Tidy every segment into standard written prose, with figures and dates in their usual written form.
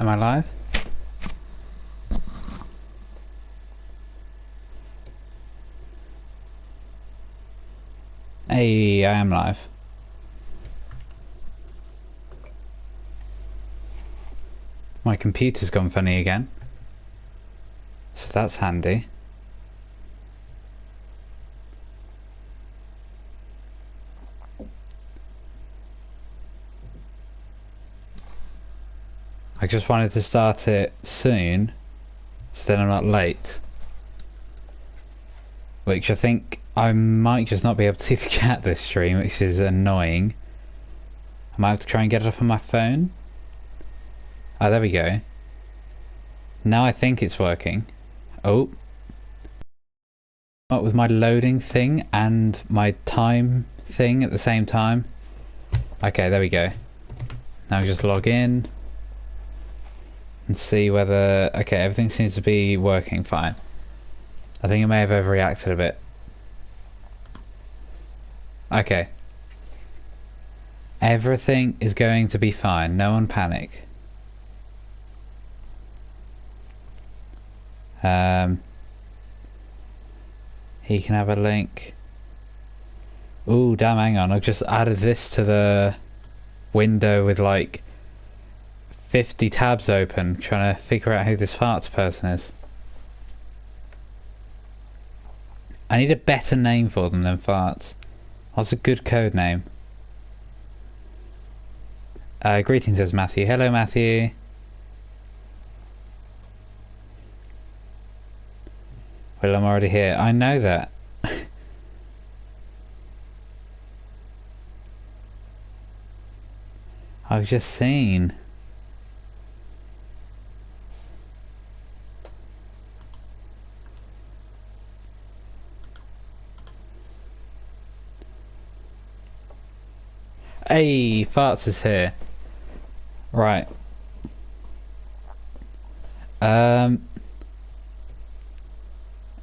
Am I live? Hey, I am live. My computer's gone funny again. So that's handy. I just wanted to start it soon, so then I'm not late. Which I think I might just not be able to see the chat this stream, which is annoying. I might have to try and get it up on my phone. Oh, there we go. Now I think it's working. Oh. What with my loading thing and my time thing at the same time. Okay, there we go. Now just log in and see whether... Okay, everything seems to be working fine. I think I may have overreacted a bit. Okay. Everything is going to be fine. No one panic. He can have a link. Ooh, damn, hang on. I've just added this to the window with like 50 tabs open, trying to figure out who this farts person is. I need a better name for them than farts. What's a good code name? Greetings, says Matthew. Hello, Matthew. Well, I'm already here. I know that. I've just seen. Hey, Farts is here. Right.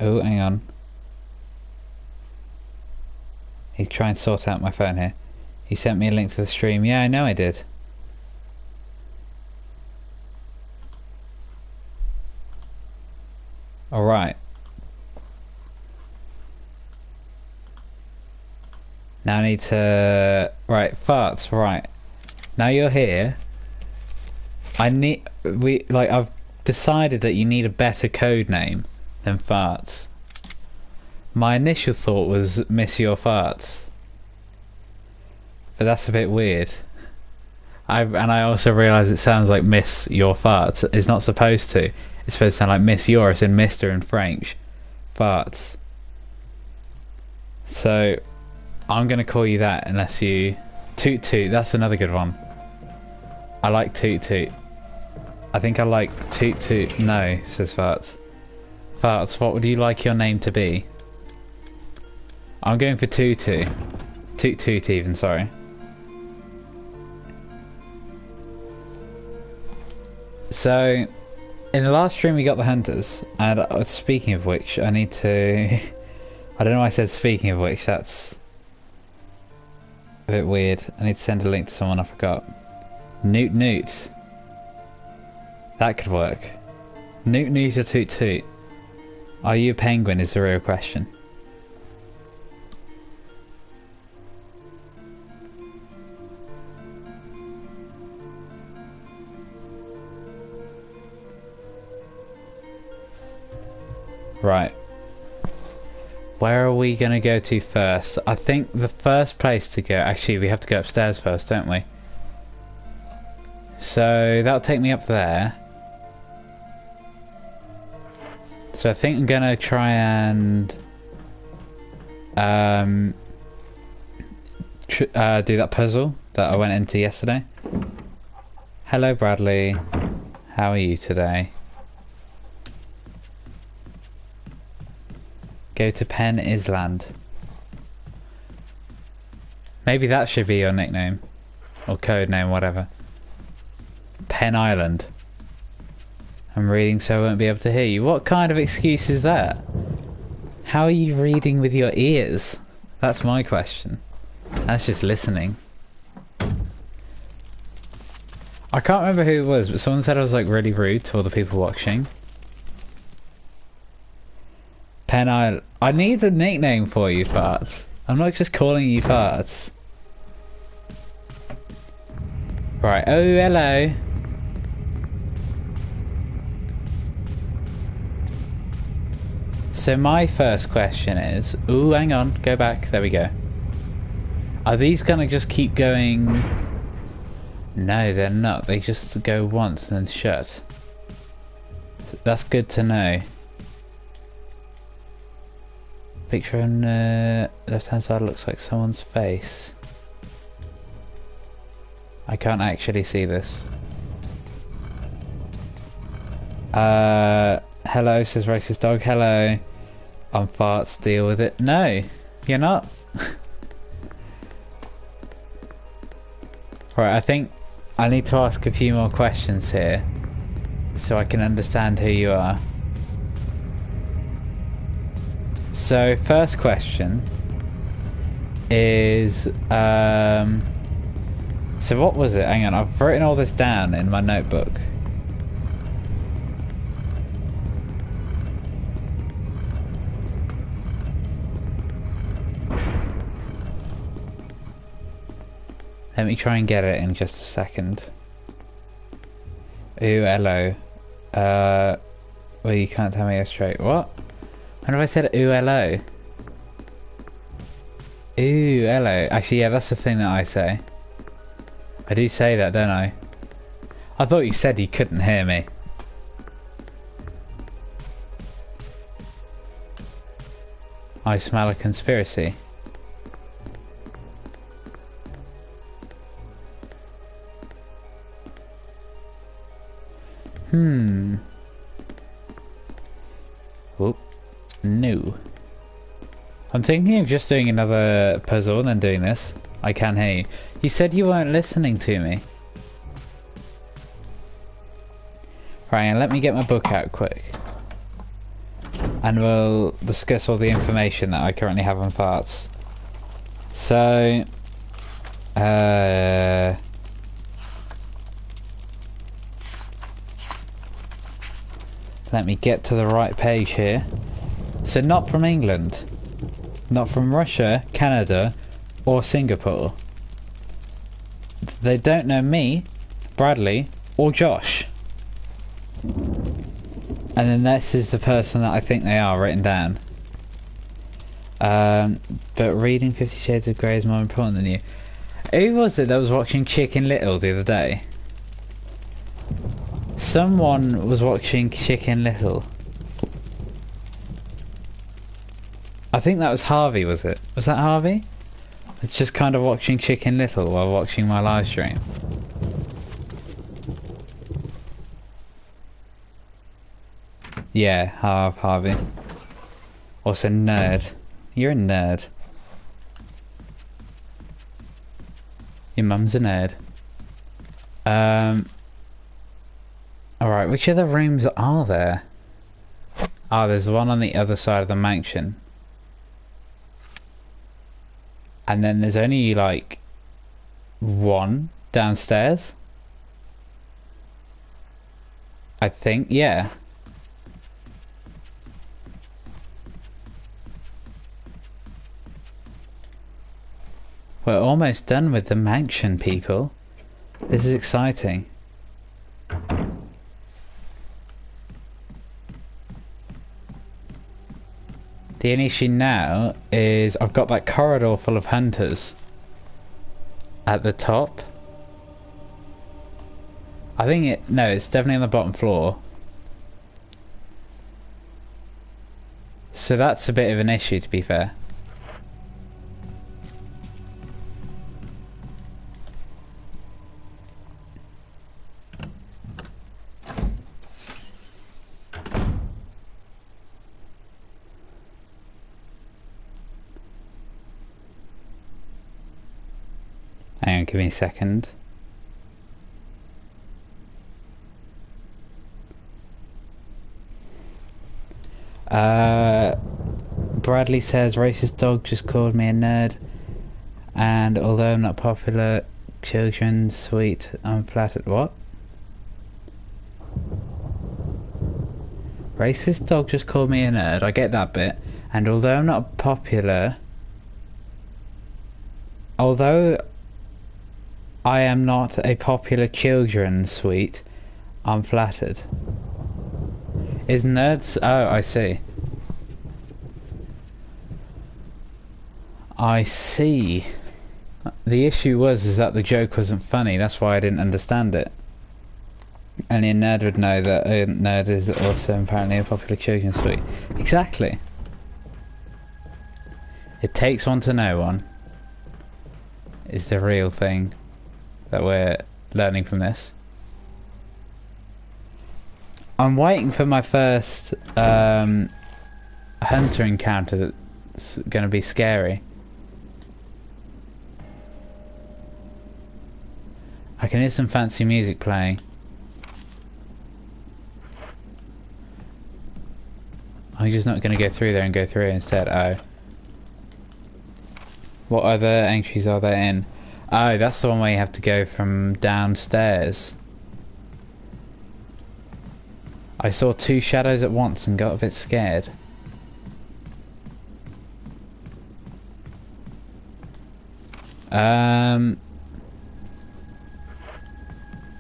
Oh, hang on. He's trying to sort out my phone here. He sent me a link to the stream. Yeah, I know I did. Alright. Now I need to... Right, Farts, right. Now you're here. I've decided that you need a better code name than Farts. My initial thought was Miss Your Farts. But that's a bit weird. I also realise it sounds like Miss Your Farts. It's not supposed to. It's supposed to sound like Miss Your, as in Mr. in French. Farts. So, I'm going to call you that unless you... Toot Toot, that's another good one. I like Toot Toot. I think I like Toot Toot. No, says Farts. Farts, what would you like your name to be? I'm going for Toot Toot. Toot Toot even, sorry. So, in the last stream we got the hunters, and speaking of which, I need to... I don't know why I said speaking of which, that's a bit weird. I need to send a link to someone I forgot. Newt Newt. That could work. Newt Newt or Toot Toot? Are you a penguin is the real question. Right. Where are we going to go to first? I think the first place to go... Actually, we have to go upstairs first, don't we? So, that'll take me up there. So I think I'm going to try and... do that puzzle that I went into yesterday. Hello, Bradley. How are you today? Go to Penn Island. Maybe that should be your nickname. Or code name, whatever. Penn Island. I'm reading so I won't be able to hear you. What kind of excuse is that? How are you reading with your ears? That's my question. That's just listening. I can't remember who it was, but someone said I was like really rude to all the people watching. Pen Island. I need a nickname for you, farts. I'm not just calling you farts. Right, oh hello. So my first question is, ooh, hang on, go back, there we go. Are these gonna just keep going? No, they're not, they just go once and then shut. That's good to know. Picture on the left-hand side looks like someone's face. I can't actually see this. Hello, says racist dog. Hello. I'm farts, deal with it. No, you're not. Right, I think I need to ask a few more questions here so I can understand who you are. So, first question is, so what was it? Hang on, I've written all this down in my notebook. Let me try and get it in just a second. Ooh, hello. Well, you can't tell me that straight. What? When have I said ooh, hello? Ooh, hello. Actually, yeah, that's the thing that I say. I do say that, don't I? I thought you said you couldn't hear me. I smell a conspiracy. Whoop. No. I'm thinking of just doing another puzzle and then doing this. I can hear you. You said you weren't listening to me. Right, and let me get my book out quick. And we'll discuss all the information that I currently have on farts. So... let me get to the right page here. So not from England. Not from Russia, Canada, or Singapore. They don't know me, Bradley, or Josh. And then this is the person that I think they are written down. But reading 50 Shades of Grey is more important than you. Who was it that was watching Chicken Little the other day? Someone was watching Chicken Little. I think that was Harvey, was it? Was that Harvey? Was just kind of watching Chicken Little while watching my live stream. Yeah, Harvey. Also nerd. You're a nerd. Your mum's a nerd. Alright, which other rooms are there? Oh, there's one on the other side of the mansion. And then there's only like one downstairs. I think, yeah. We're almost done with the mansion, people. This is exciting. The only issue now is I've got that corridor full of hunters at the top. I think no, it's definitely on the bottom floor. So that's a bit of an issue, to be fair. Hang on, give me a second. Bradley says racist dog just called me a nerd, and although I'm not popular, Children's sweet unflattered. What? Racist dog just called me a nerd. I get that bit. And although I'm not popular, although I am not a popular children's sweet, I'm flattered. Is nerds? Oh, I see. I see. The issue was that the joke wasn't funny. That's why I didn't understand it. Only a nerd would know that a nerd is also apparently a popular children's sweet. Exactly. It takes one to know one. Is the real thing that we're learning from this. I'm waiting for my first hunter encounter that's going to be scary. I can hear some fancy music playing. I'm just not going to go through there and go through it instead. Oh. What other entries are there in? Oh, that's the one where you have to go from downstairs. I saw two shadows at once and got a bit scared.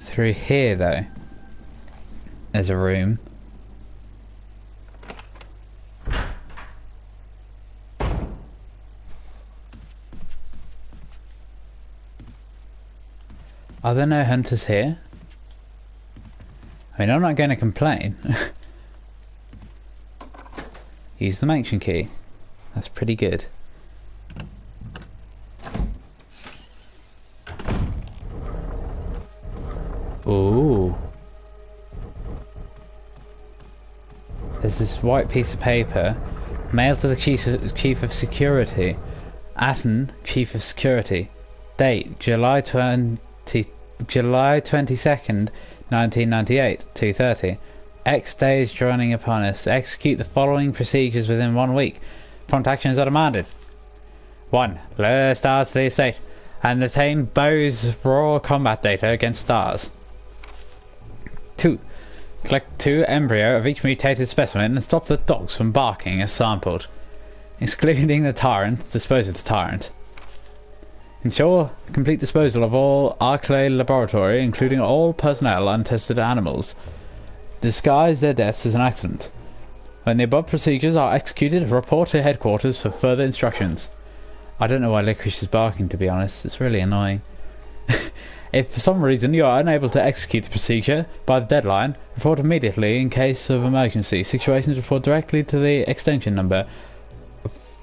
Through here though, there's a room. Are there no hunters here? I mean, I'm not going to complain. Use the mansion key. That's pretty good. Ooh. There's this white piece of paper. Mail to the Chief of Security. Atten, Chief of Security. Date, July 22nd, 1998, 2:30. X days drawing upon us. Execute the following procedures within 1 week. Prompt actions are demanded. 1. Lure stars to the estate and attain Bo's raw combat data against stars. 2. Collect 2 embryo of each mutated specimen and stop the dogs from barking as sampled. Excluding the tyrant, dispose of the tyrant. Ensure complete disposal of all Arclay laboratory, including all personnel and tested animals. Disguise their deaths as an accident. When the above procedures are executed, report to headquarters for further instructions. I don't know why Licorice is barking, to be honest. It's really annoying. If for some reason you are unable to execute the procedure by the deadline, report immediately in case of emergency. Situations report directly to the extension number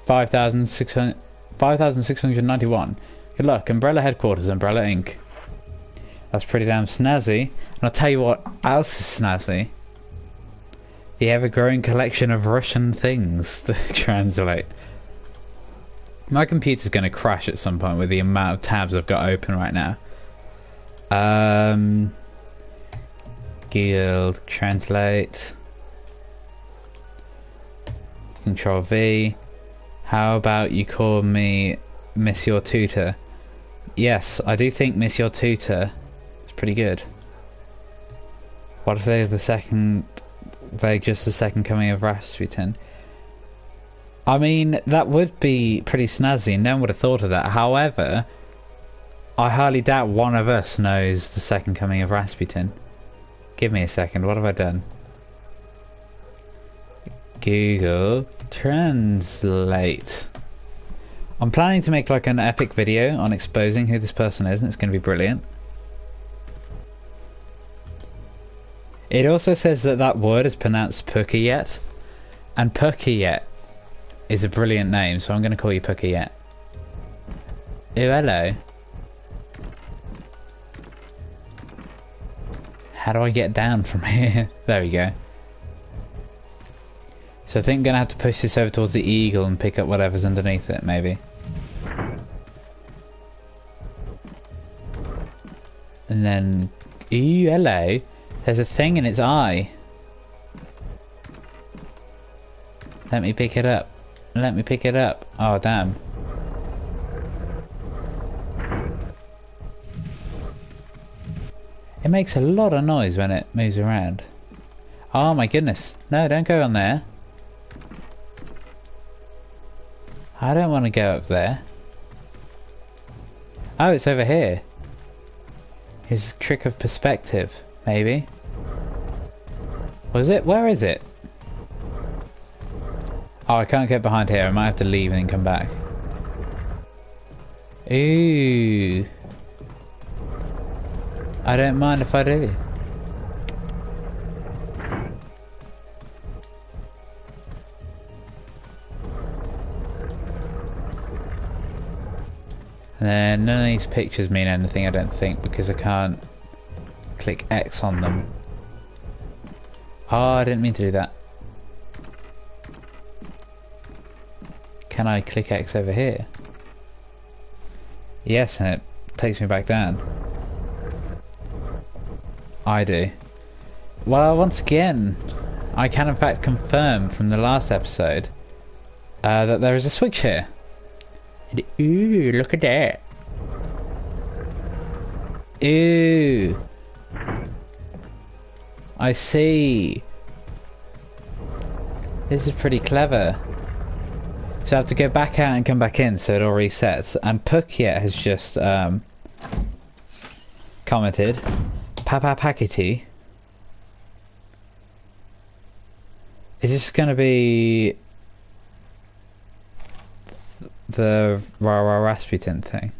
5691. Good luck, Umbrella Headquarters, Umbrella Inc. That's pretty damn snazzy. And I'll tell you what else is snazzy. The ever-growing collection of Russian things to translate. My computer's going to crash at some point with the amount of tabs I've got open right now. Guild, translate. Control V. How about you call me Miss Your Tutor? Yes, I do think Miss Your Tutor is pretty good. What if they're just the second coming of Rasputin? I mean, that would be pretty snazzy, no one would have thought of that. However, I highly doubt one of us knows the second coming of Rasputin. Give me a second, what have I done? Google Translate. I'm planning to make like an epic video on exposing who this person is, and it's going to be brilliant. It also says that that word is pronounced Pukayet, and Pukayet is a brilliant name, so I'm going to call you Pukayet. Oh, hello. How do I get down from here? There we go. So I think I'm going to have to push this over towards the eagle and pick up whatever's underneath it, maybe. And then... Ooh, hello. There's a thing in its eye. Let me pick it up. Let me pick it up. Oh, damn. It makes a lot of noise when it moves around. Oh my goodness. No, don't go on there. I don't want to go up there. Oh, it's over here. His trick of perspective, maybe. Was it? Where is it? Oh, I can't get behind here. I might have to leave and then come back. Ooh. I don't mind if I do. And then none of these pictures mean anything, I don't think, because I can't click X on them. Oh, I didn't mean to do that. Can I click X over here? Yes, and it takes me back down. I do. Well, once again, I can in fact confirm from the last episode that there is a switch here. And, ooh, look at that. Ooh. I see. This is pretty clever. So I have to go back out and come back in so it all resets. And Pukyet has just commented, Papa Packety. Is this going to be the Rasputin thing?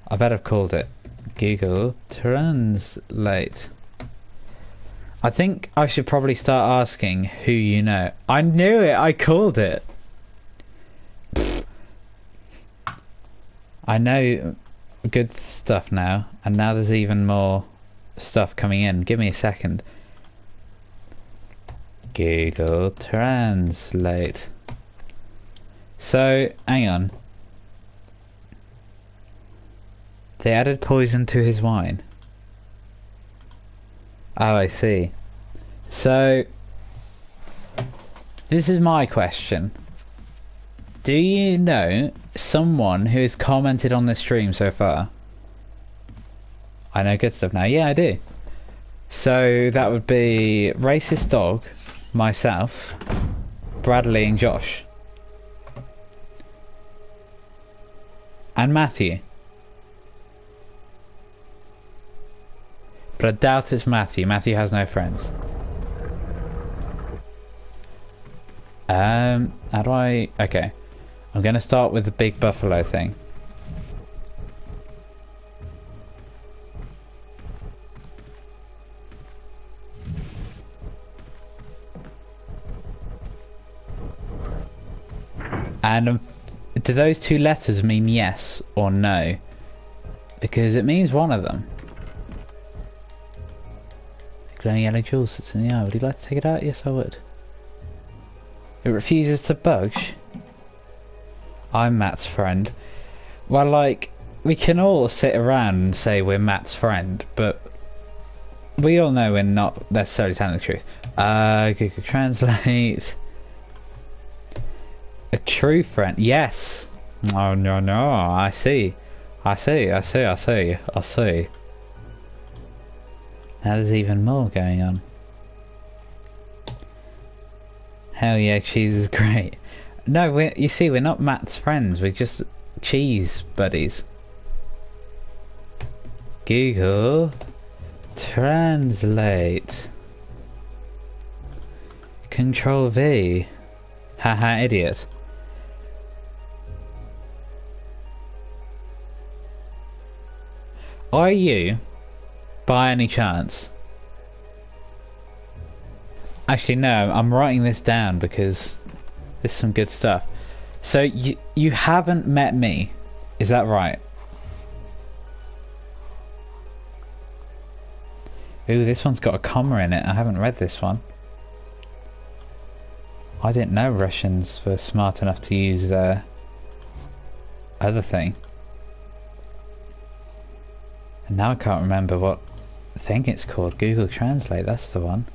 I bet I've called it. Google Translate. I think I should probably start asking who you know. I knew it! I called it! I know good stuff now, and now there's even more stuff coming in. Give me a second. Google Translate. So, hang on. They added poison to his wine. Oh, I see. So, this is my question. Do you know someone who has commented on this stream so far? I know good stuff now. Yeah, I do. So, that would be Racist Dog, myself, Bradley and Josh. And Matthew. But I doubt it's Matthew. Matthew has no friends. How do I... Okay. I'm going to start with the big buffalo thing. And do those two letters mean yes or no? Because it means one of them. Glowing yellow jewel sits in the eye. Would you like to take it out? Yes, I would. It refuses to budge. I'm Matt's friend. Well, like, we can all sit around and say we're Matt's friend, but we all know we're not necessarily telling the truth. Google Translate. A true friend. Yes. Oh, no, no. I see. I see. I see. I see. I see. Now there's even more going on. Hell yeah, cheese is great. No, you see, we're not Matt's friends. We're just cheese buddies. Google Translate. Control V. Haha, idiot. Are you, by any chance... Actually, no, I'm writing this down because this is some good stuff. So, you haven't met me, is that right? Ooh, this one's got a comma in it. I haven't read this one. I didn't know Russians were smart enough to use their other thing. And now I can't remember what thing it's called. Google Translate, that's the one.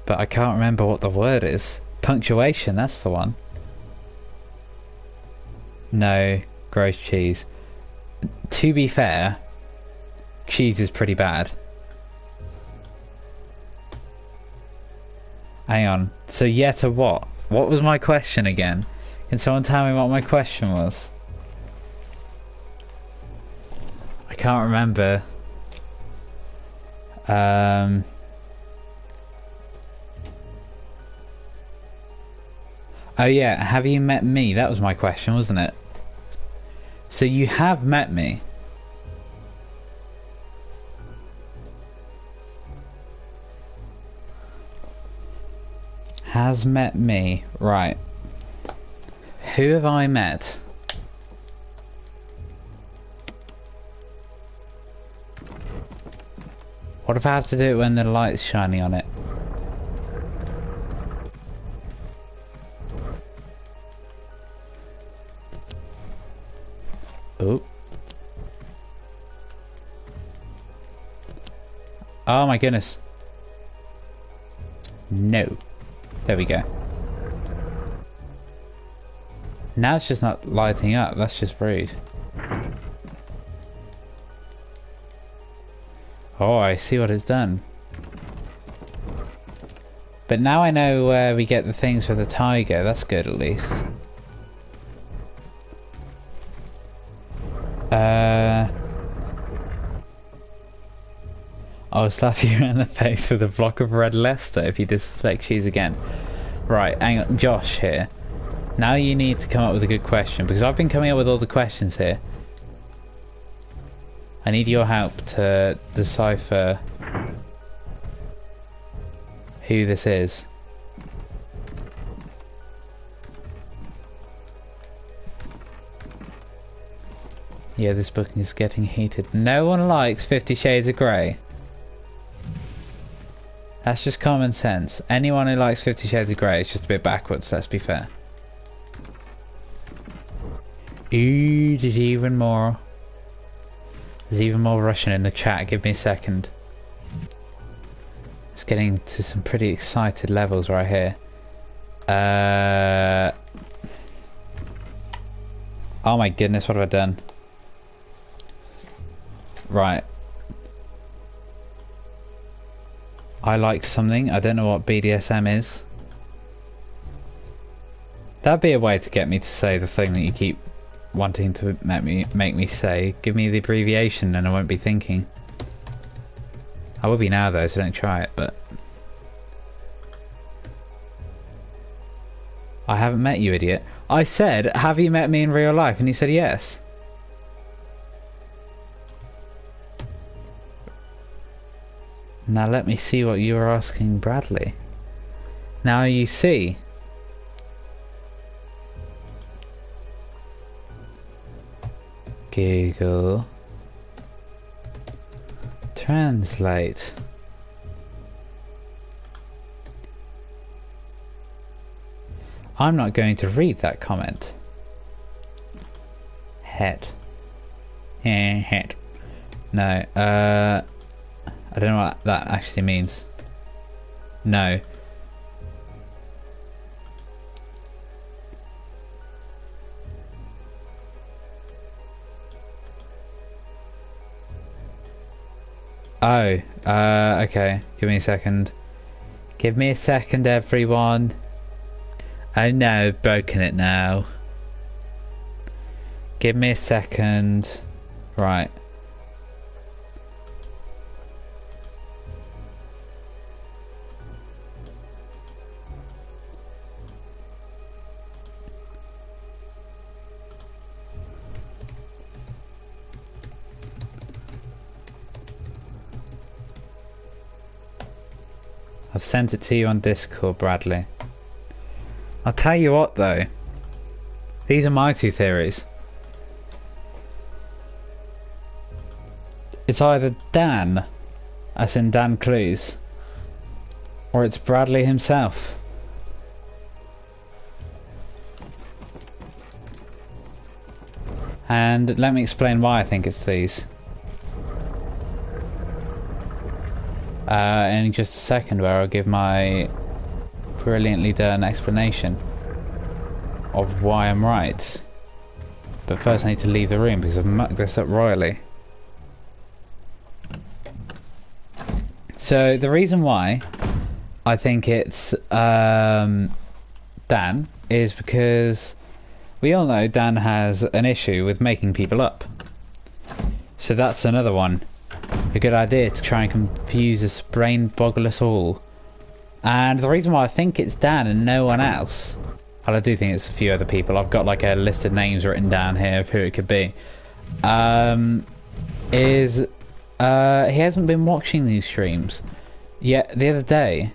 But I can't remember what the word is. Punctuation, that's the one. No, gross cheese. To be fair, cheese is pretty bad. Hang on. So yet a what? What was my question again? Can someone tell me what my question was? I can't remember. Oh yeah, have you met me? That was my question, wasn't it? So you have met me. Has met me. Right. Who have I met? What if I have to do it when the light's shining on it? Oh. Oh my goodness. No. There we go. Now it's just not lighting up. That's just rude. Oh, I see what it's done. But now I know where we get the things for the tiger. That's good at least. I'll slap you in the face with a block of red Leicester if you disrespect cheese again. Right, hang on, Josh here. Now you need to come up with a good question, because I've been coming up with all the questions here. I need your help to decipher who this is. Yeah, this book is getting heated. No one likes 50 Shades of Grey. That's just common sense. Anyone who likes 50 Shades of Grey is just a bit backwards, let's be fair. Ooh, there's even more. There's even more Russian in the chat. Give me a second. It's getting to some pretty excited levels right here. Oh my goodness, what have I done? Right. I like something. I don't know what BDSM is. That'd be a way to get me to say the thing that you keep wanting to make me say. Give me the abbreviation and I won't be thinking. I will be now though, so don't try it, but... I haven't met you, idiot. I said, have you met me in real life? And you said yes. Now let me see what you were asking Bradley. Now you see. Google Translate. I'm not going to read that comment. Het. Het. No, I don't know what that actually means. No. Oh, okay. Give me a second. Give me a second, everyone. Oh no, I've broken it now. Give me a second. Right. I've sent it to you on Discord, Bradley. I'll tell you what though. These are my two theories. It's either Dan, as in Dan Clues, or it's Bradley himself. And let me explain why I think it's these. In just a second, where I'll give my brilliantly done explanation of why I'm right. But first I need to leave the room because I've mucked this up royally. So the reason why I think it's Dan is because we all know Dan has an issue with making people up. So that's another one. A good idea to try and confuse us, brain boggle us all. And the reason why I think it's Dan and no one else, well, I do think it's a few other people. I've got like a list of names written down here of who it could be. Is he hasn't been watching these streams. Yet the other day,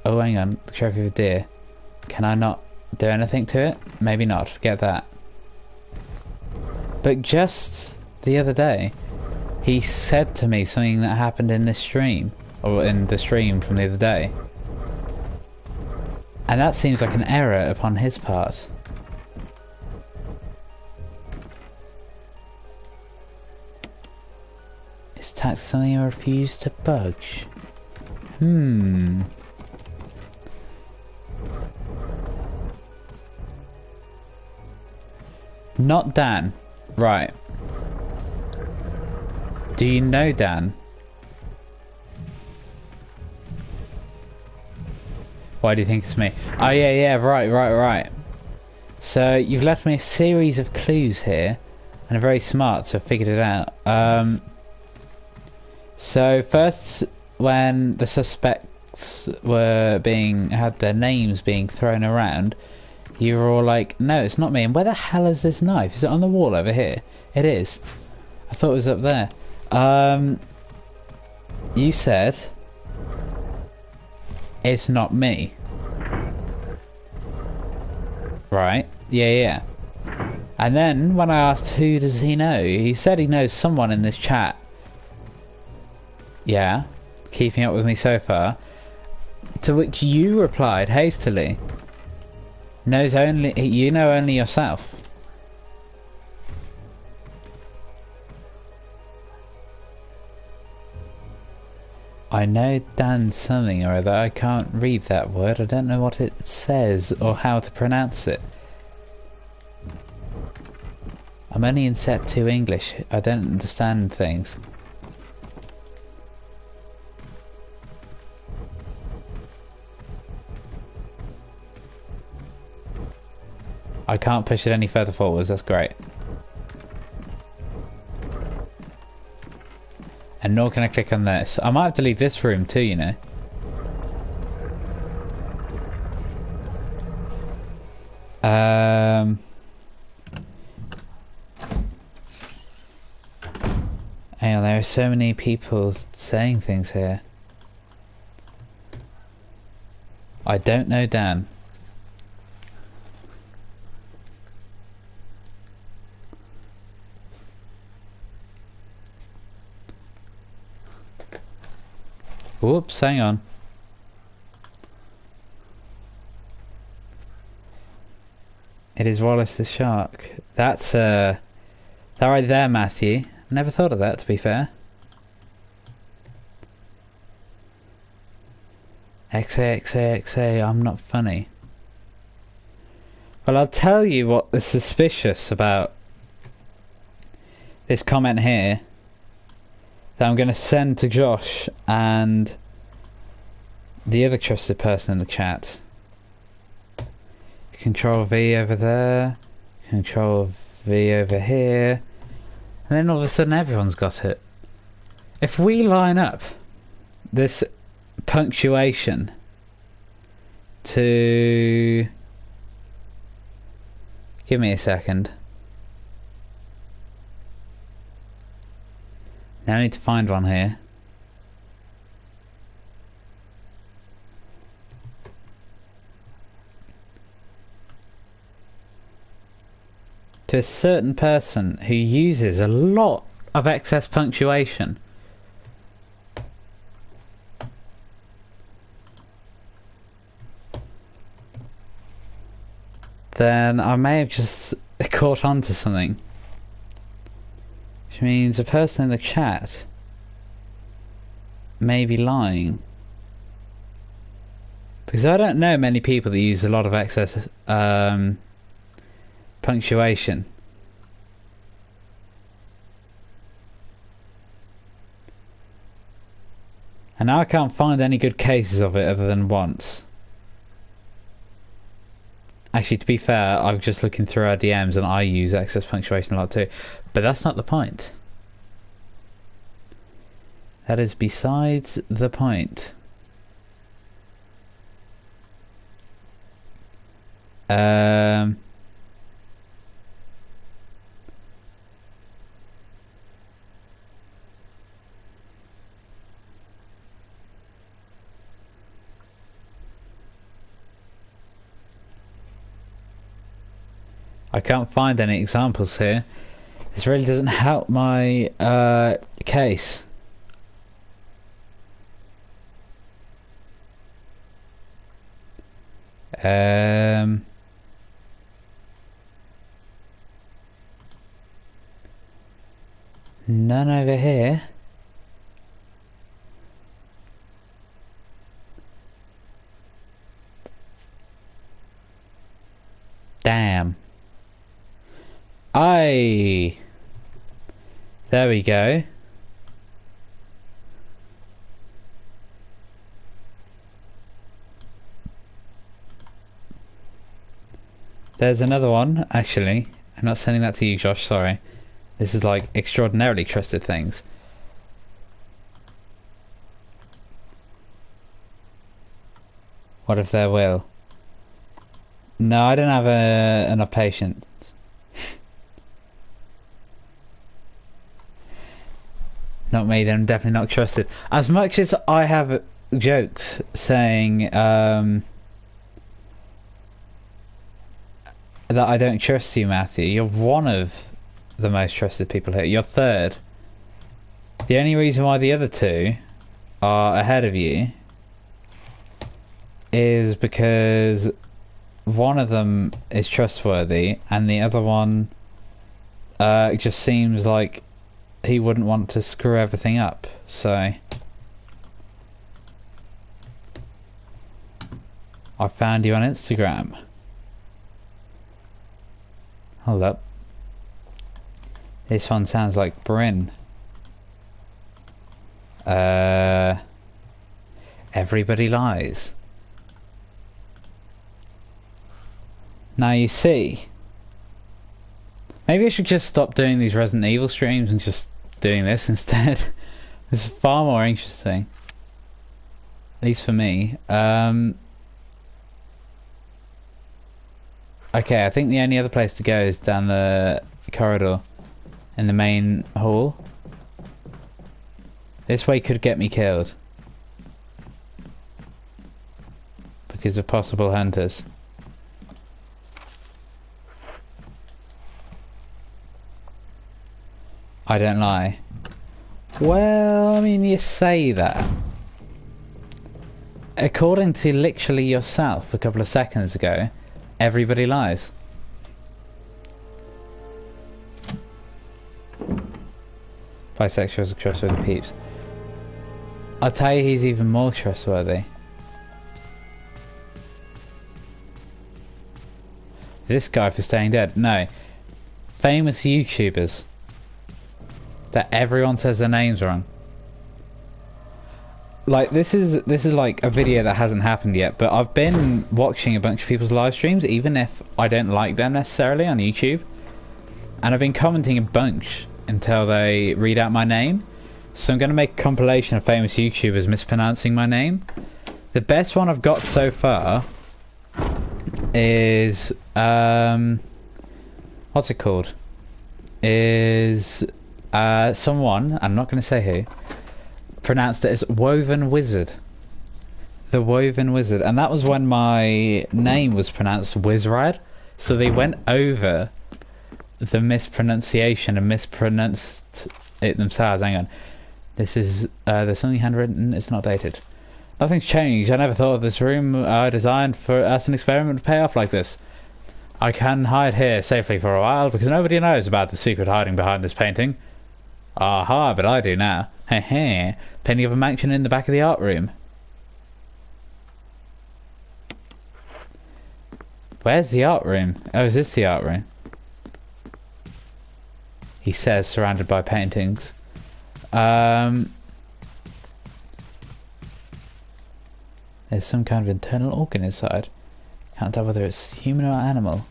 oh hang on, the trophy of a deer. Can I not do anything to it? Maybe not, forget that. But just the other day, he said to me something that happened in this stream, or in the stream from the other day. And that seems like an error upon his part. Is tax something I refuse to budge? Not Dan. Right. Do you know Dan? Why do you think it's me? Oh yeah, right. So you've left me a series of clues here, and I'm very smart, so I figured it out. So first, when the suspects were had their names being thrown around, you were all like, no, it's not me. And where the hell is this knife? Is it on the wall over here? It is. I thought it was up there. You said it's not me. Right? Yeah. And then when I asked who does he know, he said he knows someone in this chat. Yeah, keeping up with me so far. To which you replied hastily, you know only yourself. I know Dan something or other. I can't read that word. I don't know what it says or how to pronounce it. I'm only in set 2 English. I don't understand things. I can't push it any further forwards, that's great. And nor can I click on this. I might have to leave this room too, you know. Hang on, there are so many people saying things here. I don't know Dan. Whoops, hang on. It is Wallace the Shark. That's that right there, Matthew. Never thought of that, to be fair. XA, I'm not funny. Well, I'll tell you what is suspicious about this comment here that I'm going to send to Josh and the other trusted person in the chat. Control V over there, Control V over here, and then all of a sudden everyone's got it. If we line up this punctuation to... Give me a second. Now I need to find one here. To a certain person who uses a lot of excess punctuation. Then I may have just caught on to something. Which means a person in the chat may be lying. Because I don't know many people that use a lot of excess punctuation. And now I can't find any good cases of it other than once. Actually, to be fair, I'm just looking through our DMs and I use excess punctuation a lot too. But that's not the point. That is besides the point. I can't find any examples here. This really doesn't help my case. None over here. Damn. Aye. There we go. There's another one, actually. I'm not sending that to you, Josh, sorry. This is like extraordinarily trusted things. What if there will? No, I don't have enough patience. Not me, then I'm definitely not trusted. As much as I have joked saying that I don't trust you, Matthew, you're one of the most trusted people here. You're third. The only reason why the other two are ahead of you is because one of them is trustworthy and the other one just seems like he wouldn't want to screw everything up, so I found you on Instagram. Hold up. This one sounds like Bryn. Everybody lies. Now you see, maybe I should just stop doing these Resident Evil streams and just doing this instead. This is far more interesting. At least for me. Okay, I think the only other place to go is down the corridor in the main hall. This way could get me killed because of possible hunters. I don't lie. Well, I mean, you say that. According to literally yourself a couple of seconds ago, everybody lies. Bisexuals are trustworthy peeps. I'll tell you he's even more trustworthy. This guy for staying dead. No. Famous YouTubers that everyone says their names wrong. Like this is like a video that hasn't happened yet, but I've been watching a bunch of people's live streams, even if I don't like them necessarily on YouTube, and I've been commenting a bunch until they read out my name. So I'm going to make a compilation of famous YouTubers mispronouncing my name. The best one I've got so far is what's it called? Is someone, I'm not going to say who, pronounced it as Woven Wizard. The Woven Wizard. And that was when my name was pronounced Wizrad. So they went over the mispronunciation and mispronounced it themselves. Hang on. This is, there's something handwritten, it's not dated. Nothing's changed. I never thought of this room designed for us an experiment to pay off like this. I can hide here safely for a while because nobody knows about the secret hiding behind this painting. Aha, but I do now. Heh, penny of a mansion in the back of the art room. Where's the art room? Oh, is this the art room? He says, surrounded by paintings. There's some kind of internal organ inside. Can't tell whether it's human or animal.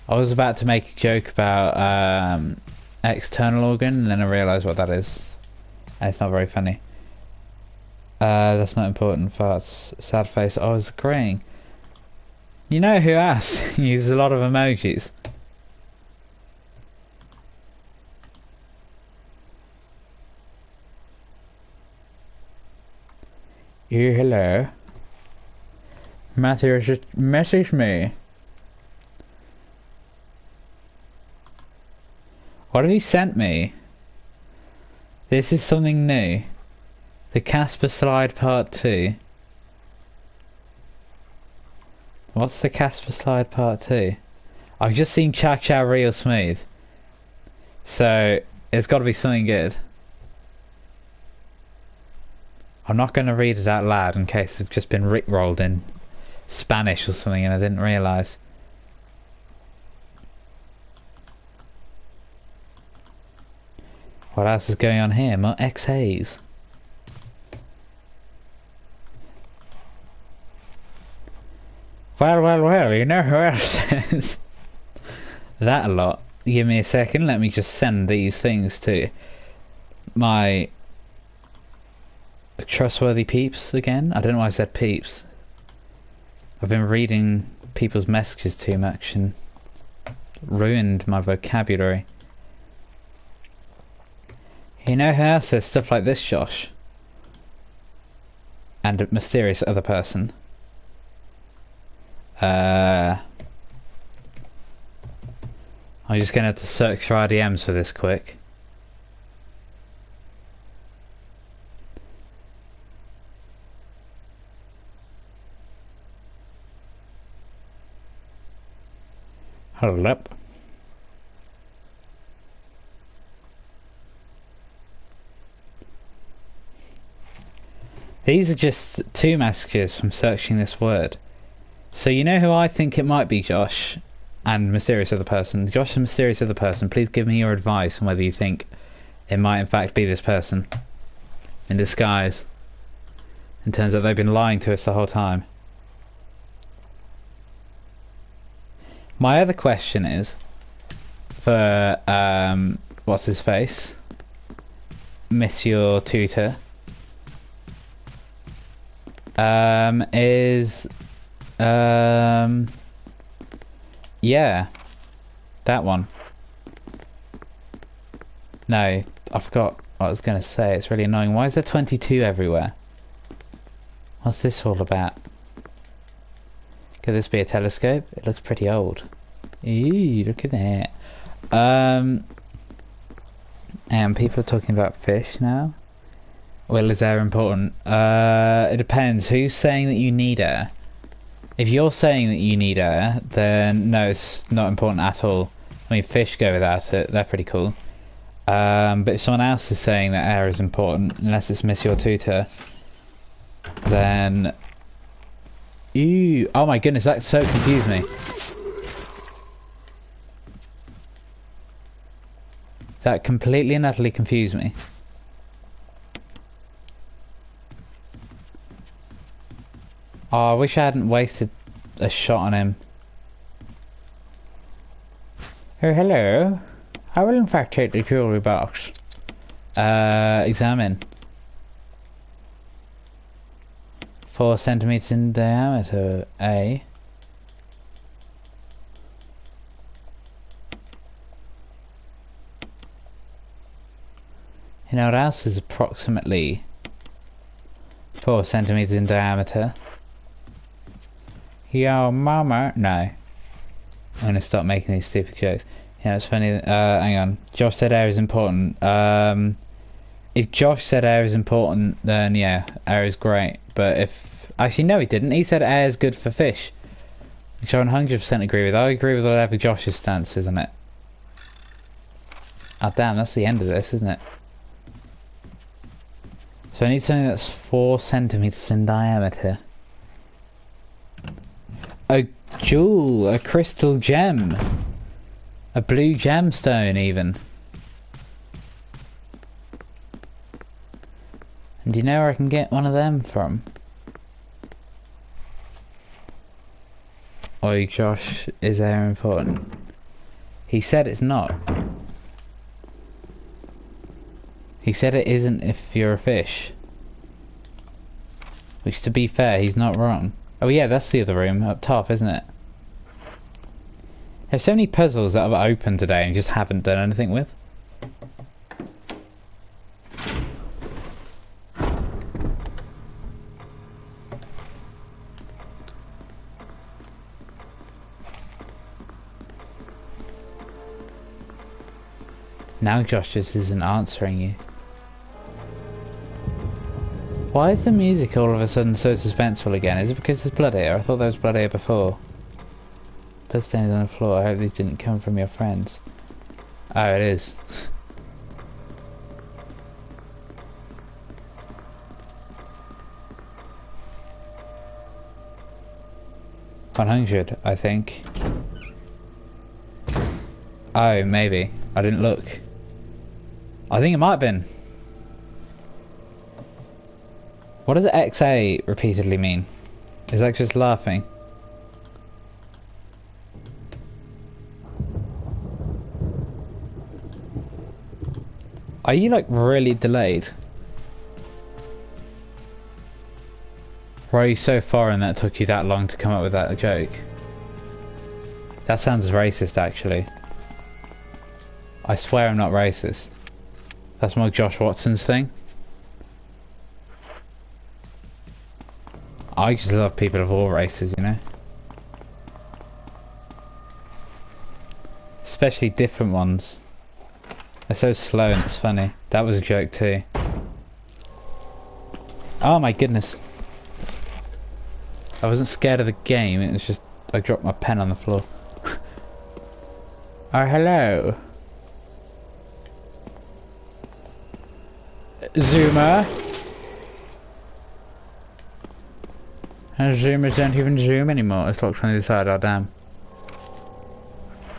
I was about to make a joke about external organ, and then I realised what that is. And it's not very funny. That's not important. Farts. Sad face. I was agreeing. You know who else uses a lot of emojis? Hello. Matthew, just message me. What have you sent me? This is something new. The Casper Slide Part 2. What's the Casper Slide Part 2? I've just seen Chow Chow Real Smooth. So, it's got to be something good. I'm not going to read it out loud in case I've just been rickrolled in Spanish or something and I didn't realise. What else is going on here? More XAs. Well, you know who else says that a lot. Give me a second, let me just send these things to my trustworthy peeps again. I don't know why I said peeps. I've been reading people's messages too much and ruined my vocabulary. You know who else says stuff like this, Josh? And a mysterious other person. I'm just gonna have to search for RDMs for this quick. Hold up. These are just 2 messages from searching this word. So you know who I think it might be, Josh? And mysterious other person. Josh and mysterious other person, please give me your advice on whether you think it might in fact be this person. In disguise. It turns out they've been lying to us the whole time. My other question is, for, what's his face? Monsieur Tutor. Yeah. That one. No, I forgot what I was going to say. It's really annoying. Why is there 22 everywhere? What's this all about? Could this be a telescope? It looks pretty old. Eee, look at that. And people are talking about fish now. Well, is air important? It depends. Who's saying that you need air? If you're saying that you need air, then no, it's not important at all. I mean, fish go without it. They're pretty cool. But if someone else is saying that air is important, unless it's Monsieur Tutor, then... Ew. Oh my goodness, that so confused me. That completely and utterly confused me. Oh, I wish I hadn't wasted a shot on him. Oh, hello. I will in fact take the jewellery box. Examine. 4 centimeters in diameter, A. You know what else is approximately 4 centimeters in diameter? Yo, mama. No. I'm gonna stop making these stupid jokes. Yeah, it's funny. Hang on. Josh said air is important. If Josh said air is important, then yeah, air is great. But if... Actually, no, he didn't. He said air is good for fish. Which I 100% agree with. I agree with whatever Josh's stance, isn't it? Oh, damn, that's the end of this, isn't it? So I need something that's 4 centimeters in diameter. A jewel, a crystal gem. A blue gemstone, even. And do you know where I can get one of them from? Oi, Josh, is air important? He said it's not. He said it isn't if you're a fish. Which, to be fair, he's not wrong. Oh yeah, that's the other room up top, isn't it? There's so many puzzles that I've opened today and just haven't done anything with. Now Josh just isn't answering you. Why is the music all of a sudden so suspenseful again? Is it because there's blood here? I thought there was blood here before. Blood stains on the floor. I hope these didn't come from your friends. Oh, it is. 100, I think. Oh, maybe. I didn't look. I think it might have been. What does XA repeatedly mean? Is that just laughing? Are you like really delayed? Or are you so foreign that it took you that long to come up with that joke? That sounds racist, actually. I swear I'm not racist. That's more Josh Watson's thing. I just love people of all races, you know? Especially different ones. They're so slow and it's funny. That was a joke too. Oh my goodness. I wasn't scared of the game, it was just I dropped my pen on the floor. Oh, hello. Zoomer. And zoomers don't even zoom anymore. It's locked from the other side, oh damn.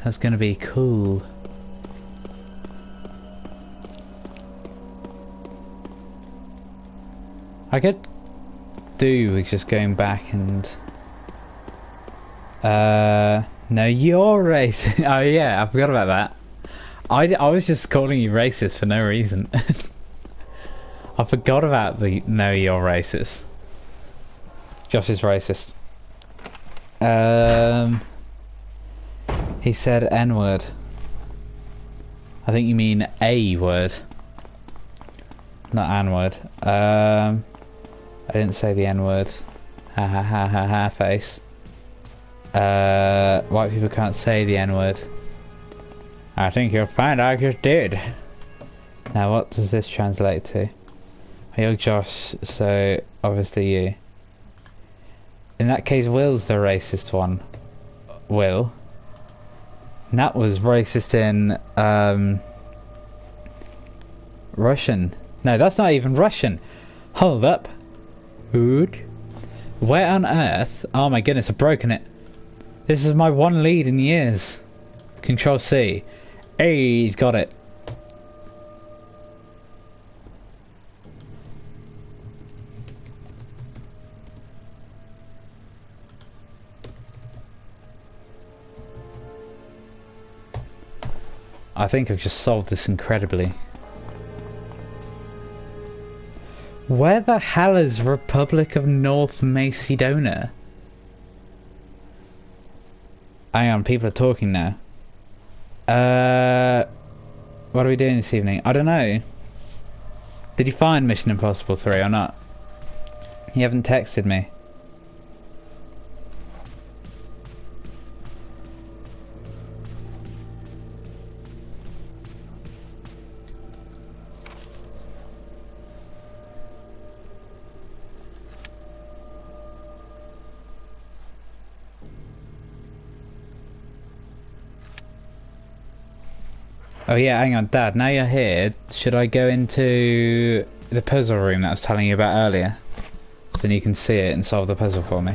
That's gonna be cool. I could do with just going back and no, you're racist. Oh yeah, I forgot about that. I was just calling you racist for no reason. I forgot about the no, you're racist. Josh is racist. He said N-word. I think you mean A word, not N-word. I didn't say the N-word. Ha ha ha ha ha face. White people can't say the N-word. I think you'll find I just did. Now what does this translate to? You're Josh, so obviously you. In that case, Will's the racist one. Will. Nat was racist in Russian. No, that's not even Russian. Hold up. Hood. Where on earth? Oh my goodness, I've broken it. This is my one lead in years. Control C. Hey, he's got it. I think I've just solved this incredibly. Where the hell is Republic of North Macedonia? Hang on, people are talking now. What are we doing this evening? I don't know. Did you find Mission Impossible 3 or not? You haven't texted me. Oh yeah, hang on, Dad, now you're here, should I go into the puzzle room that I was telling you about earlier? So then you can see it and solve the puzzle for me.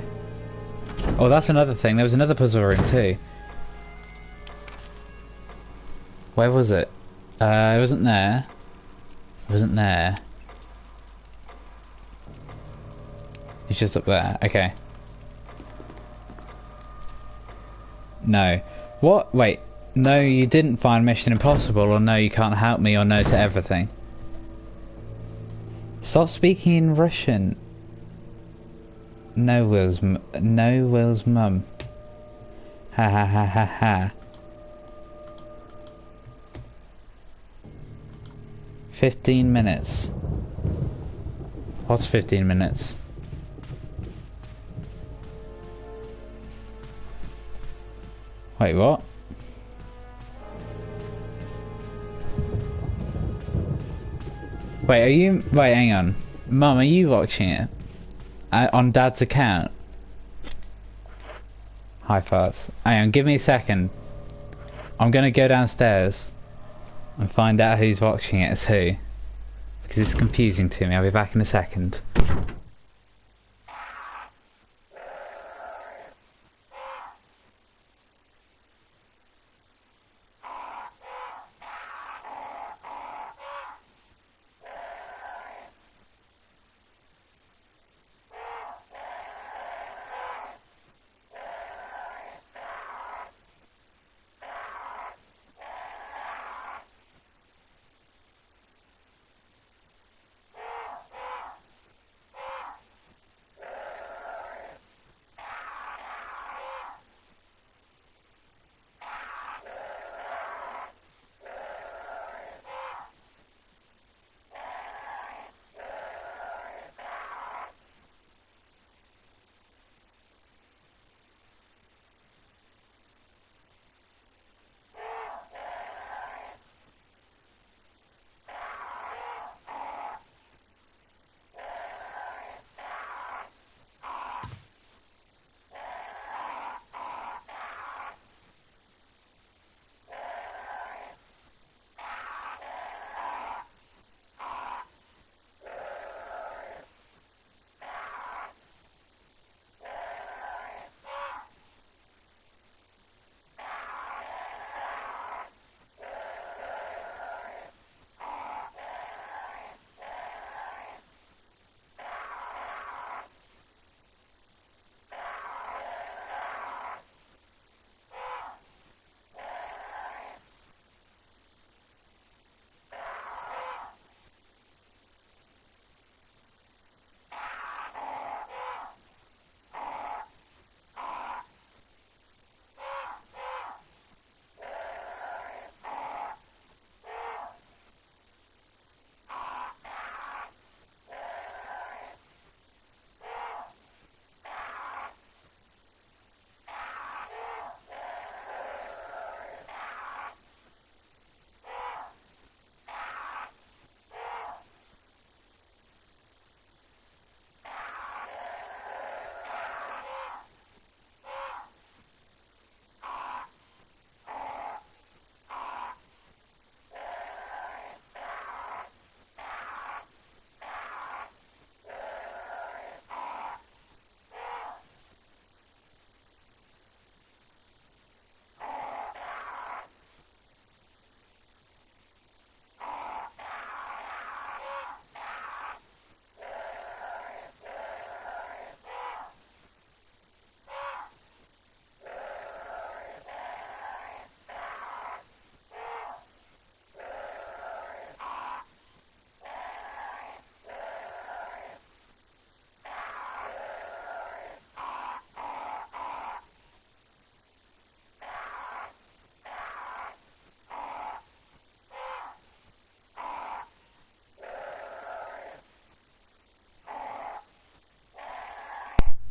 Oh, that's another thing, there was another puzzle room too. Where was it? It wasn't there. It wasn't there. He's just up there. Okay. No. What? Wait. No, you didn't find Mission Impossible, or no, you can't help me, or no to everything. Stop speaking in Russian. No, Will's mum. Ha ha ha ha ha. 15 minutes. What's 15 minutes? Wait, what? Wait, are you... Wait, hang on. Mum, are you watching it? On Dad's account? High farts. Hang on, give me a second. I'm gonna go downstairs and find out who's watching it as who. Because it's confusing to me. I'll be back in a second.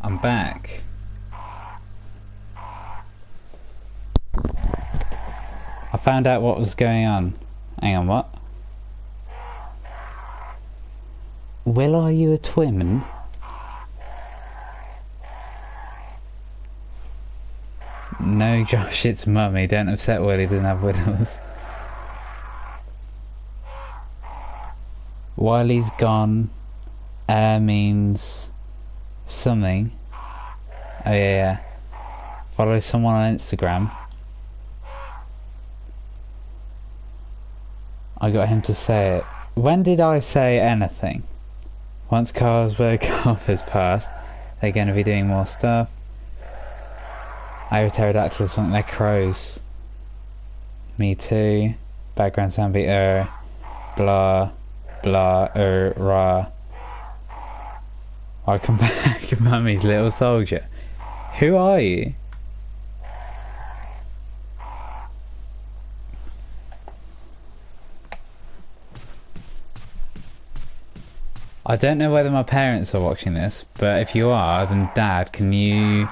I'm back. I found out what was going on. Hang on, what? Will, are you a twin? No, Josh, it's Mummy. Don't upset Will, he doesn't have widows. While he's gone, means something. Oh yeah. Follow someone on Instagram. I got him to say it. When did I say anything? Once Carlsberg Golf has passed, They're going to be doing more stuff. I have a pterodactyl or something. They're crows. Me too. Background sound be blah, blah, rah. Welcome back, Mummy's little soldier. Who are you? I don't know whether my parents are watching this, but if you are, then Dad, can you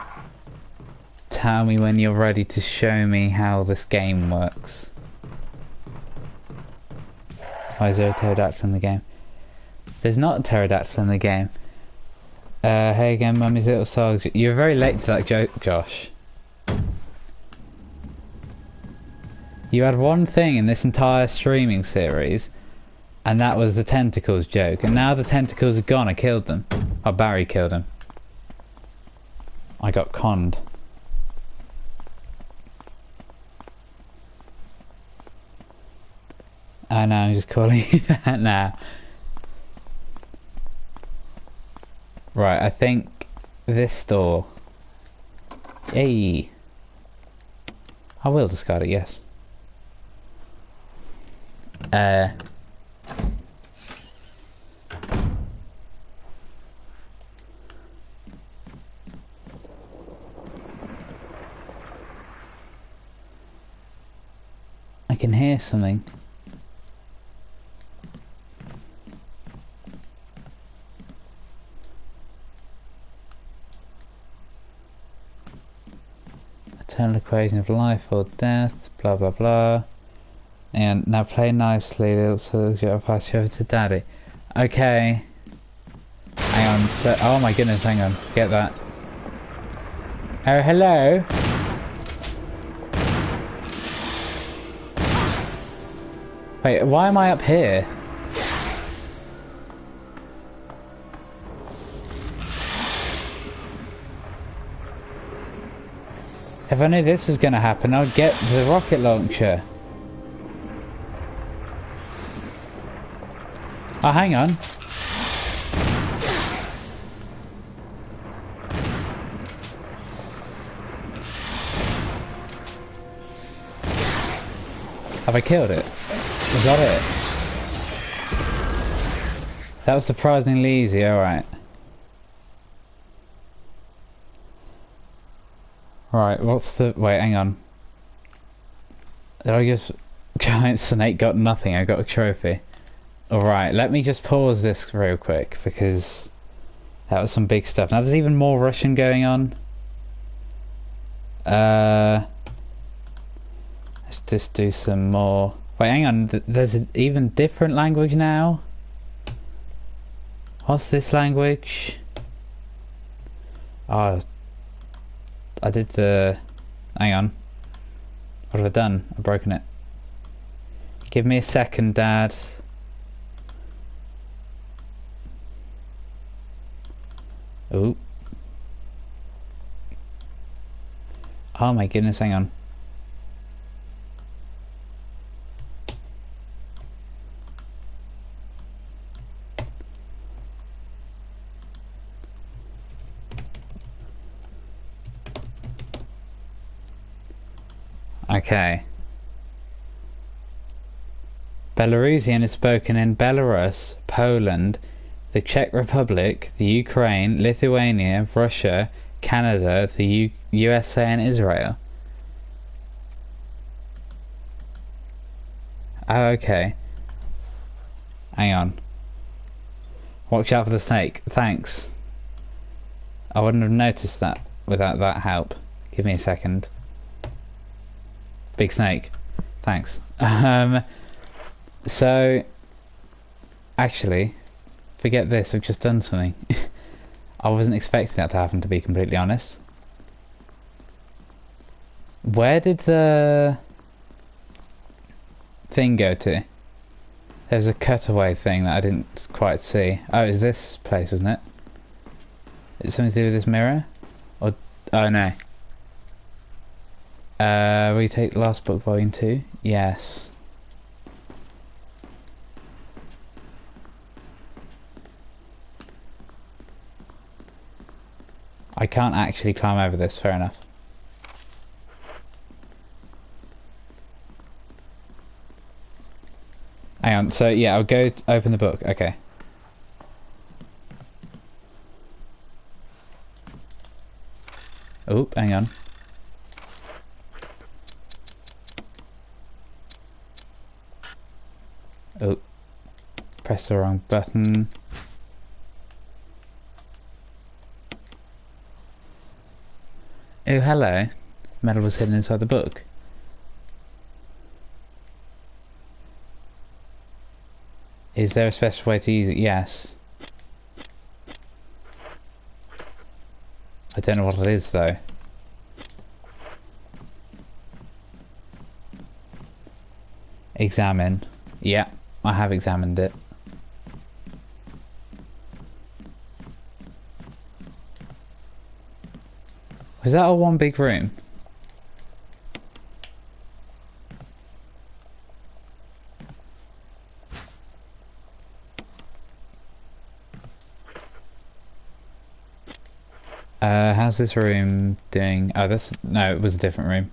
tell me when you're ready to show me how this game works? Why is there a pterodactyl in the game? There's not a pterodactyl in the game. Hey again, Mummy's little soldier. You're very late to that joke, Josh. You had one thing in this entire streaming series, and that was the tentacles joke. And now the tentacles are gone. I killed them. Oh, Barry killed him. I got conned. Oh no, I'm just calling you that now. Right, I think this door. Hey. I will discard it, yes. I can hear something. Eternal equation of life or death, blah blah blah. And now play nicely, little soldier. I'll pass you over to Daddy. Okay. Hang on. So, oh my goodness, hang on. Get that. Oh, hello. Wait, why am I up here? If I knew this was going to happen, I'd get the rocket launcher. Oh, hang on. Have I killed it? Was that it? That was surprisingly easy, alright. Right, what's the... Wait, hang on. Did I just... Giant snake got nothing, I got a trophy. Alright, let me just pause this real quick, because that was some big stuff. Now there's even more Russian going on. Let's just do some more... Wait, hang on, there's an even different language now? What's this language? Oh, I did the... Hang on. What have I done? I've broken it. Give me a second, Dad. Ooh. Oh my goodness, hang on. Okay. Belarusian is spoken in Belarus, Poland, the Czech Republic, the Ukraine, Lithuania, Russia, Canada, the USA and Israel. Oh, okay. Hang on. Watch out for the snake. Thanks. I wouldn't have noticed that without that help. Give me a second. Big snake. Thanks. So, actually, forget this, I've just done something. I wasn't expecting that to happen, to be completely honest. Where did the thing go to? There's a cutaway thing that I didn't quite see. Oh, it's this place, wasn't it? Is it something to do with this mirror? Or, oh no. Will you take Last Book Volume 2? Yes. I can't actually climb over this, fair enough. Hang on, so yeah, I'll go to open the book, okay. Oh, hang on. Oh, press the wrong button. Oh, hello. Metal was hidden inside the book. Is there a special way to use it? Yes. I don't know what it is though. Examine. Yeah, I have examined it. Was that all one big room? How's this room doing? Oh, that's... No, it was a different room.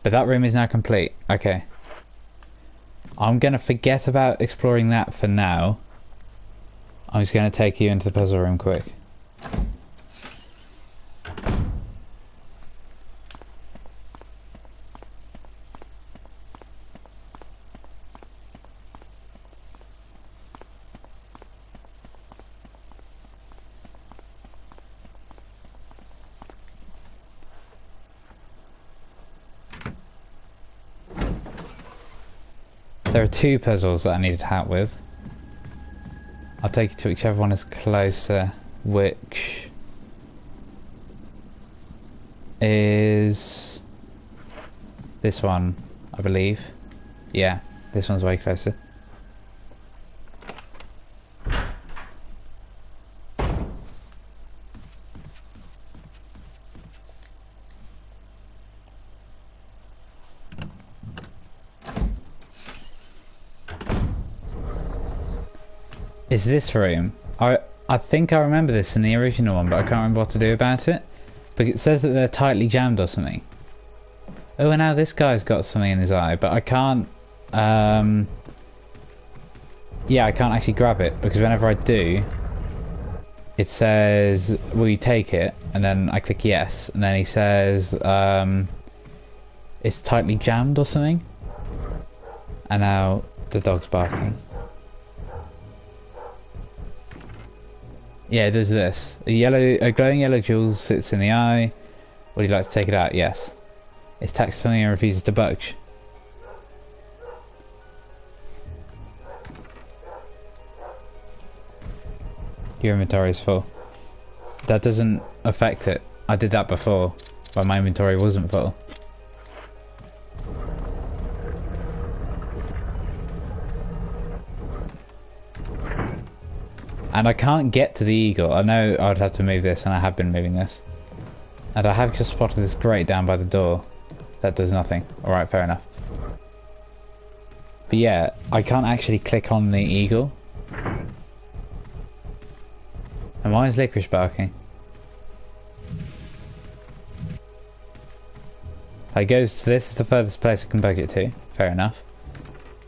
But that room is now complete. Okay. I'm gonna forget about exploring that for now. I'm just gonna take you into the puzzle room quick. There are two puzzles that I needed help with. I'll take you to whichever one is closer, which is this one, I believe. Yeah, this one's way closer. Is this room? I think I remember this in the original one, but I can't remember what to do about it. But it says that they're tightly jammed or something. Oh, and now this guy's got something in his eye, but I can't... yeah, I can't actually grab it, because whenever I do, it says, will you take it? And then I click yes, and then he says, it's tightly jammed or something. And now the dog's barking. Yeah, it does this. A glowing yellow jewel sits in the eye. Would you like to take it out? Yes. It's taxed something and refuses to budge. Your inventory is full. That doesn't affect it. I did that before, but my inventory wasn't full. And I can't get to the eagle. I know I would have to move this, and I have been moving this. And I have just spotted this grate down by the door. That does nothing. Alright, fair enough. But yeah, I can't actually click on the eagle. And why is Licorice barking? I goes to this is the furthest place I can bug it to. Fair enough.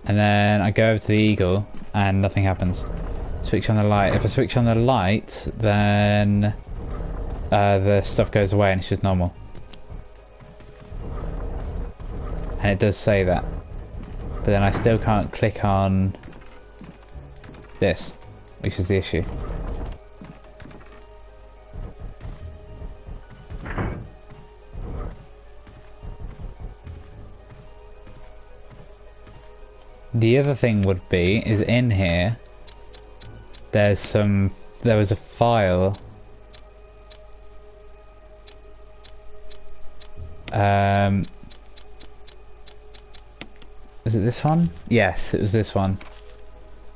And then I go over to the eagle, and nothing happens. Switch on the light. If I switch on the light, then the stuff goes away and it's just normal. And it does say that. But then I still can't click on this, which is the issue. The other thing would be, is in here, there was a file. Was it this one? Yes, it was this one.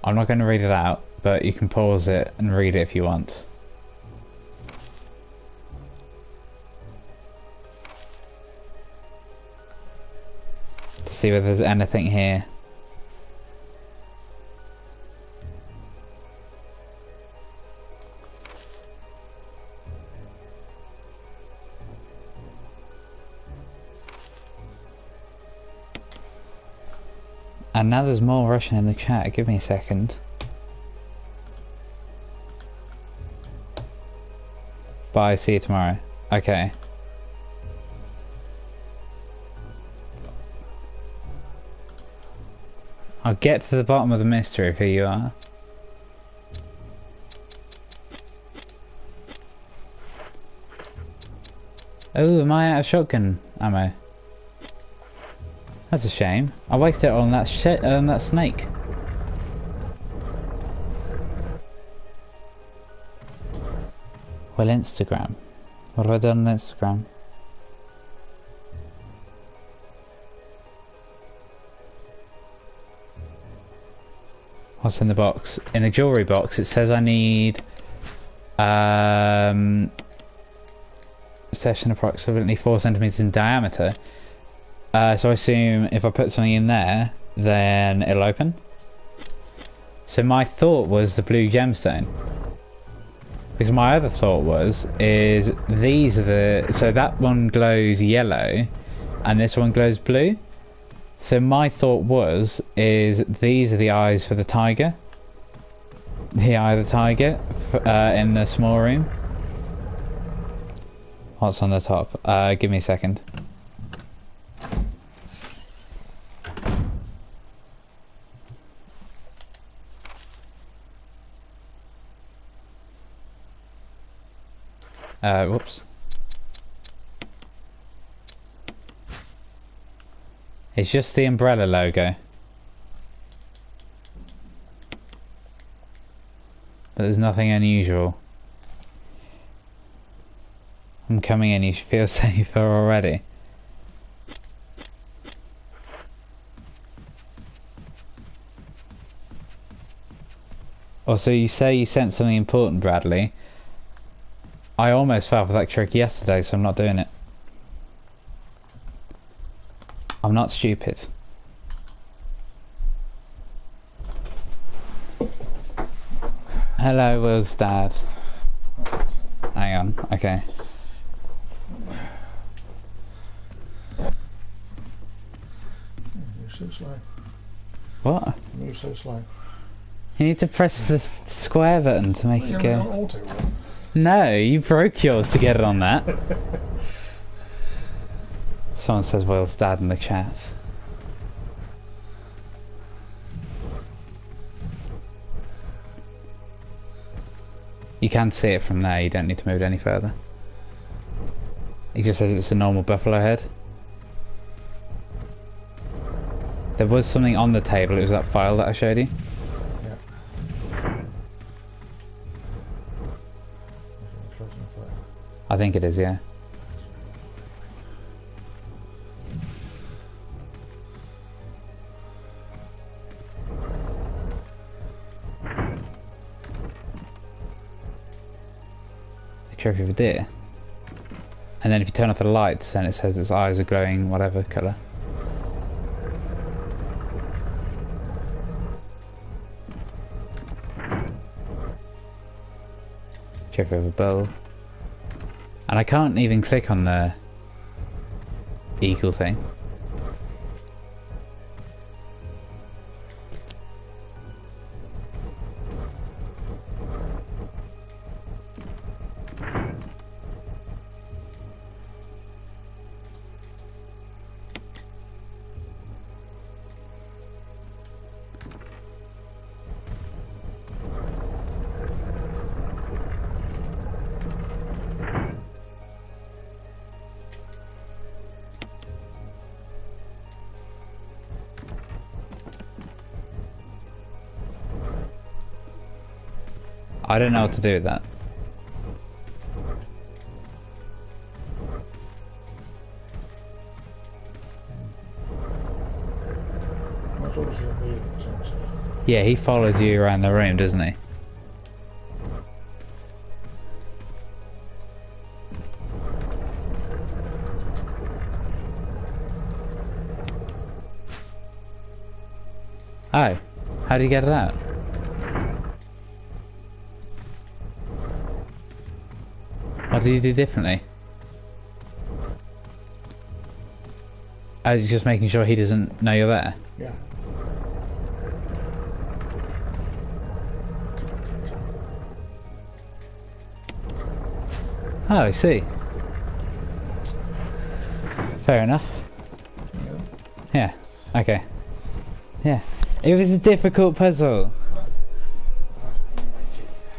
I'm not going to read it out, but you can pause it and read it if you want. To see whether there's anything here. And now there's more Russian in the chat. Give me a second. Bye, see you tomorrow. Okay. I'll get to the bottom of the mystery of who you are. Oh, am I out of shotgun ammo? That's a shame. I wasted it on that that snake. Well, Instagram. What have I done on Instagram? What's in the box? In the jewellery box it says I need session approximately 4 centimeters in diameter. So I assume if I put something in there, then it'll open. So my thought was the blue gemstone. Because my other thought is these are the... So that one glows yellow, and this one glows blue. So my thought is these are the eyes for the tiger. The eye of the tiger in the small room. What's on the top? Give me a second. Whoops. It's just the umbrella logo. But there's nothing unusual. I'm coming in, you should feel safer already. Also, you say you sent something important, Bradley. I almost fell for that trick yesterday, so I'm not doing it. I'm not stupid. Hello, Will's dad. Hang on, okay. You're so slow. What? You're so slow. You need to press the square button to make it go. Auto, no, you broke yours to get it on that. Someone says Will's dad in the chat. You can see it from there, you don't need to move it any further. It just says it's a normal buffalo head. There was something on the table, it was that file that I showed you. Yeah. I think it is, yeah. Trophy of a deer. And then if you turn off the lights, then it says its eyes are glowing whatever colour. Trophy of a bull. And I can't even click on the eagle thing. I don't know what to do with that. Yeah, he follows you around the room, doesn't he? Oh, how do you get it out? What do you do differently? I was just making sure he doesn't know you're there. Yeah. Oh, I see. Fair enough. Yeah. Yeah. Okay. Yeah. It was a difficult puzzle.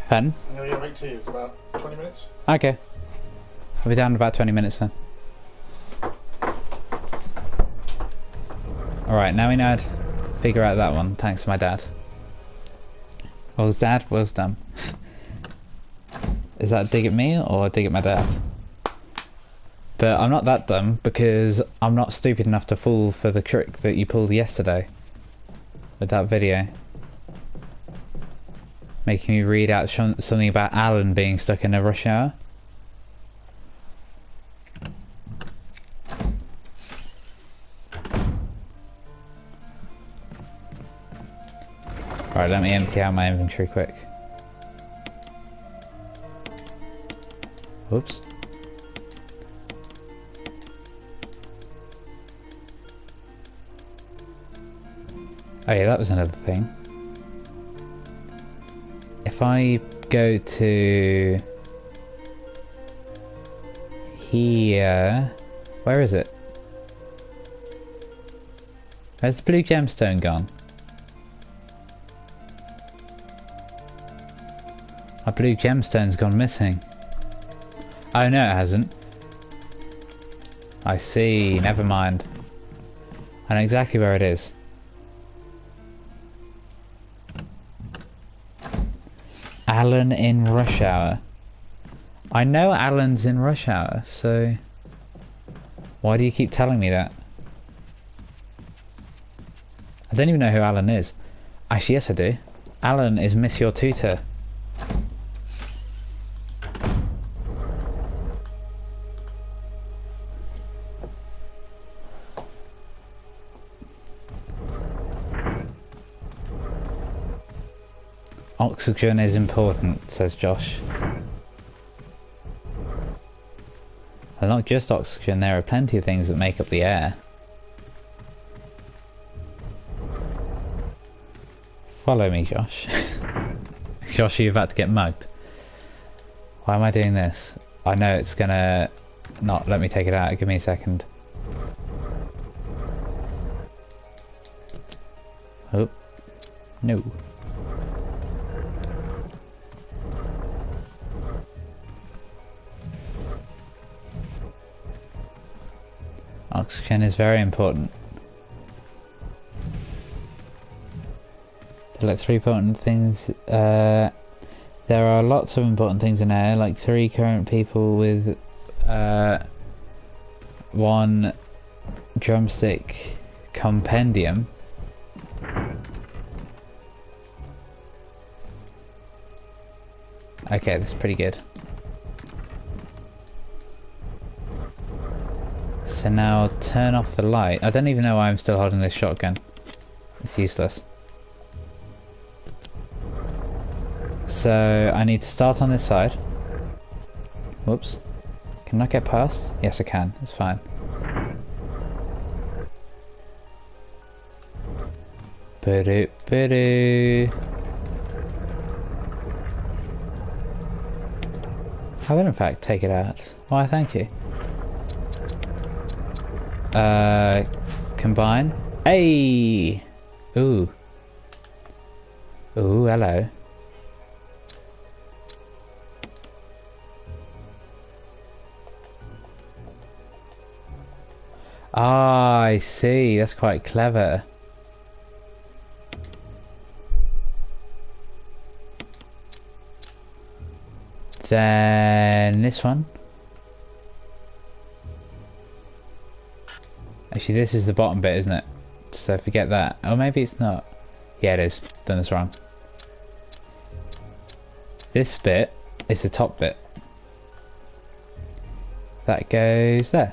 Pardon? I know you're wait tea. It's about 20 minutes. Okay. We'll be down in about 20 minutes then. Alright, now we know how to figure out that one, thanks to my dad. Will's dad, Will's dumb. Is that a dig at me or a dig at my dad? But I'm not that dumb because I'm not stupid enough to fall for the trick that you pulled yesterday with that video. Making me read out something about Alan being stuck in a rush hour. Alright, let me empty out my inventory quick. Whoops. Oh yeah, that was another thing. If I go to here, where is it? Where's the blue gemstone gone? My blue gemstone's gone missing. Oh no, it hasn't. I see, never mind. I know exactly where it is. Alan in rush hour. I know Alan's in rush hour, so why do you keep telling me that? I don't even know who Alan is. Actually, yes I do. Alan is Miss Your Tutor. Oxygen is important, says Josh. And not just oxygen, there are plenty of things that make up the air. Follow me, Josh. Josh, are you about to get mugged? Why am I doing this? I know it's gonna not let me take it out. Give me a second. Oh. No. Oxygen is very important. There are like 3 important things. There are lots of important things in air, like 3 current people with 1 drumstick compendium. Okay, that's pretty good. So now turn off the light. I don't even know why I'm still holding this shotgun. It's useless. So I need to start on this side. Whoops. Can I get past? Yes I can, it's fine. Ba-do, ba-do. I will in fact take it out. Why, thank you. Combine. Hey! Ooh. Ooh, hello. Ah, I see. That's quite clever. Then this one. Actually, this is the bottom bit, isn't it? So forget that. Or maybe it's not. Yeah, it is. Done this wrong. This bit is the top bit. That goes there.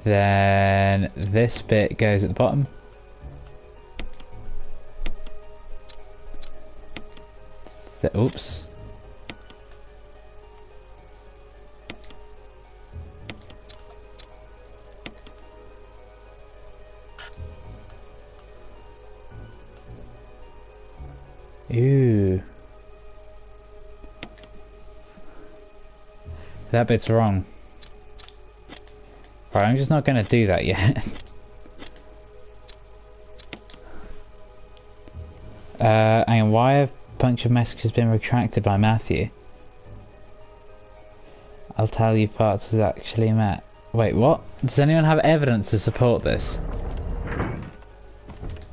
Then this bit goes at the bottom. Oops. Ooh. That bit's wrong. Right, I'm just not going to do that yet. And why have a bunch of messages been retracted by Matthew? I'll tell you parts is actually met. Wait, what? Does anyone have evidence to support this?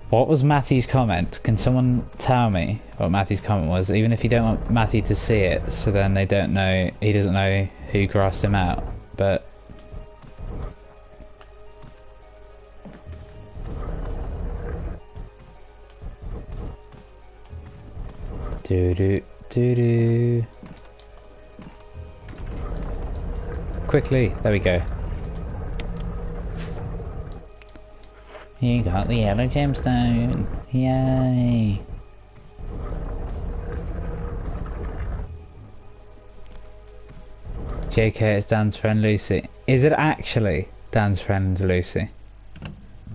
What was Matthew's comment? Can someone tell me what Matthew's comment was? Even if you don't want Matthew to see it, so then they don't know, he doesn't know who grassed him out. But do. Quickly, there we go. You got the yellow gemstone. Yay. JK, it's Dan's friend Lucy. Is it actually Dan's friend Lucy?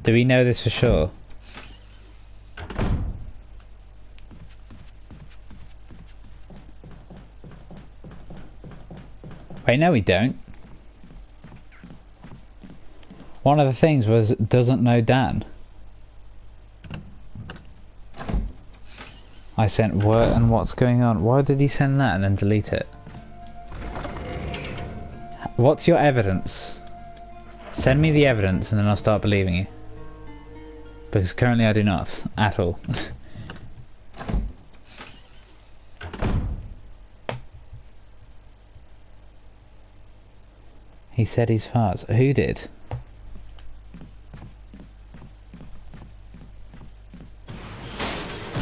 Do we know this for sure? Wait, no we don't. One of the things was, doesn't know Dan. I sent what and what's going on. Why did he send that and then delete it? What's your evidence? Send me the evidence and then I'll start believing you. Because currently I do not, at all. He said he's farts. Who did?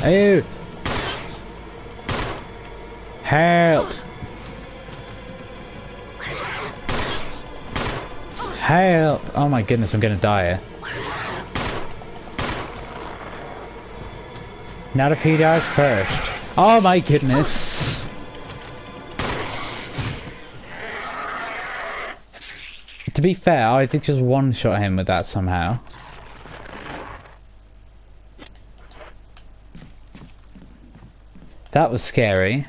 Oh! Help! Help! Oh my goodness, I'm gonna die here. Not if he dies first. Oh my goodness! To be fair, I did just one-shot him with that somehow. That was scary.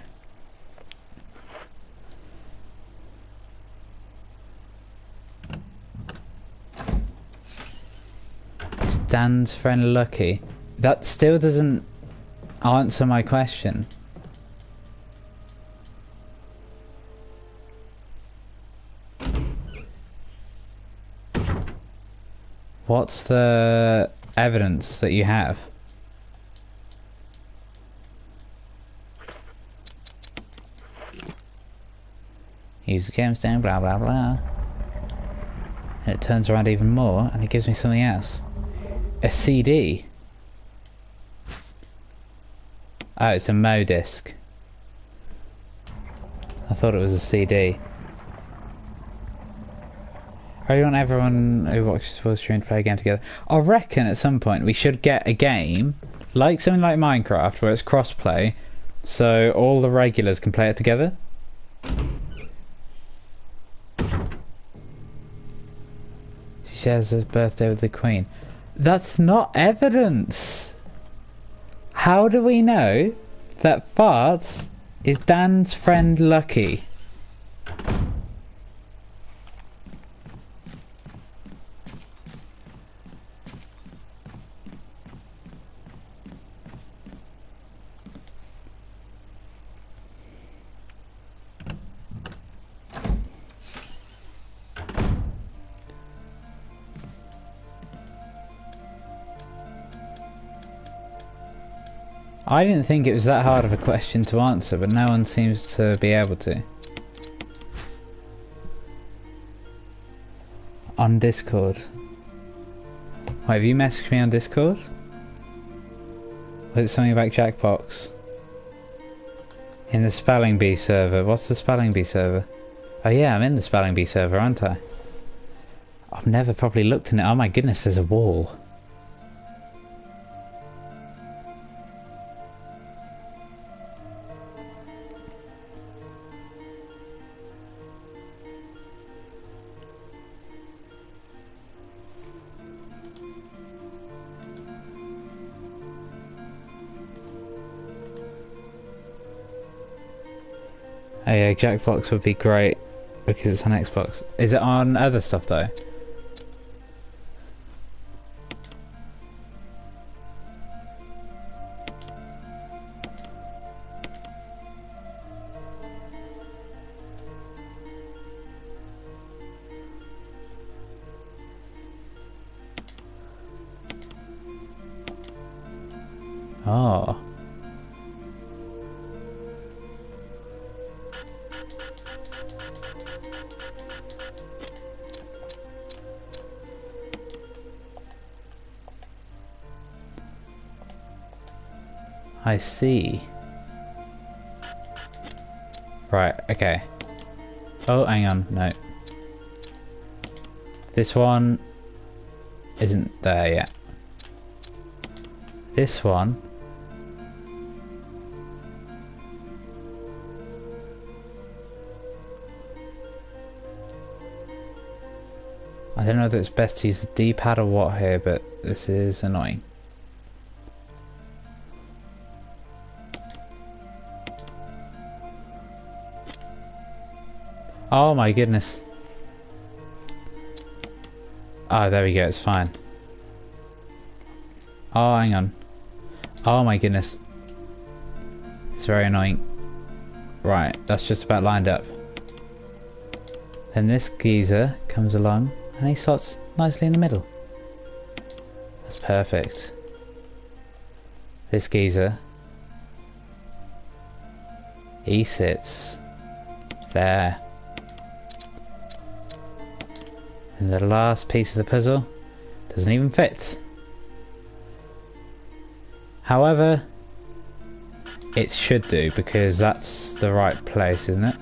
Is Dan's friend lucky? That still doesn't answer my question. What's the evidence that you have? Use the gemstone, blah blah blah. And it turns around even more and it gives me something else. A CD. Oh, it's a Mo disc. I thought it was a CD. I really want everyone who watches full stream to play a game together. I reckon at some point we should get a game, like something like Minecraft, where it's cross-play, so all the regulars can play it together. She shares her birthday with the Queen. That's not evidence! How do we know that Farts is Dan's friend Lucky? I didn't think it was that hard of a question to answer, but no one seems to be able to. On Discord. Wait, have you messaged me on Discord? Was it something about Jackbox? In the Spelling Bee server. What's the Spelling Bee server? Oh yeah, I'm in the Spelling Bee server, aren't I? I've never probably looked in it. Oh my goodness, there's a wall. Oh yeah, Jackbox would be great. because it's on Xbox. Is it on other stuff though? Oh. I see. Right, okay. Oh, hang on, no. This one isn't there yet. This one I don't know whether it's best to use the D-pad or what here, but this is annoying. Oh my goodness. Oh, there we go, it's fine. Oh, hang on. Oh my goodness. It's very annoying. Right, that's just about lined up. Then this geezer comes along and he slots nicely in the middle. That's perfect. This geezer, he sits there. And the last piece of the puzzle doesn't even fit. However, it should do because that's the right place, isn't it?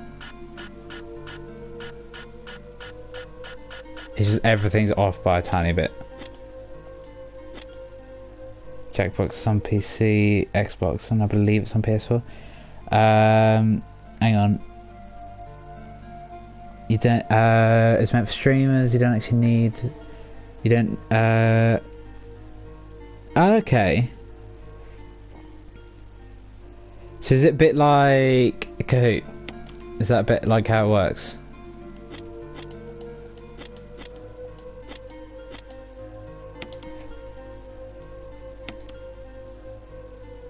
It's just everything's off by a tiny bit. Jackbox on PC, Xbox, and I believe it's on PS4. Hang on. You don't, it's meant for streamers, you don't actually need, you don't, okay. So is it a bit like Kahoot? Is that a bit like how it works?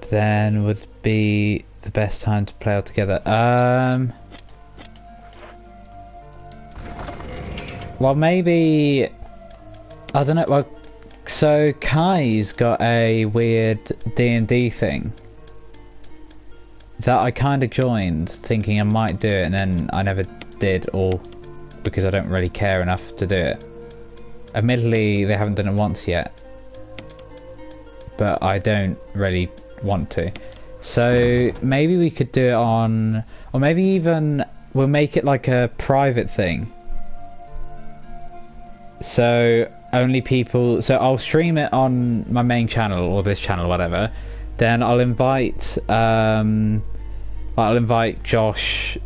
Then would be the best time to play all together. Well, maybe I don't know. Well, so Kai's got a weird D&D thing that I kind of joined, thinking I might do it, and then I never did, all because I don't really care enough to do it. Admittedly, they haven't done it once yet, but I don't really want to. So maybe we could do it on, or maybe even we'll make it like a private thing. So only people, so I'll stream it on my main channel or this channel, whatever. Then I'll invite Josh,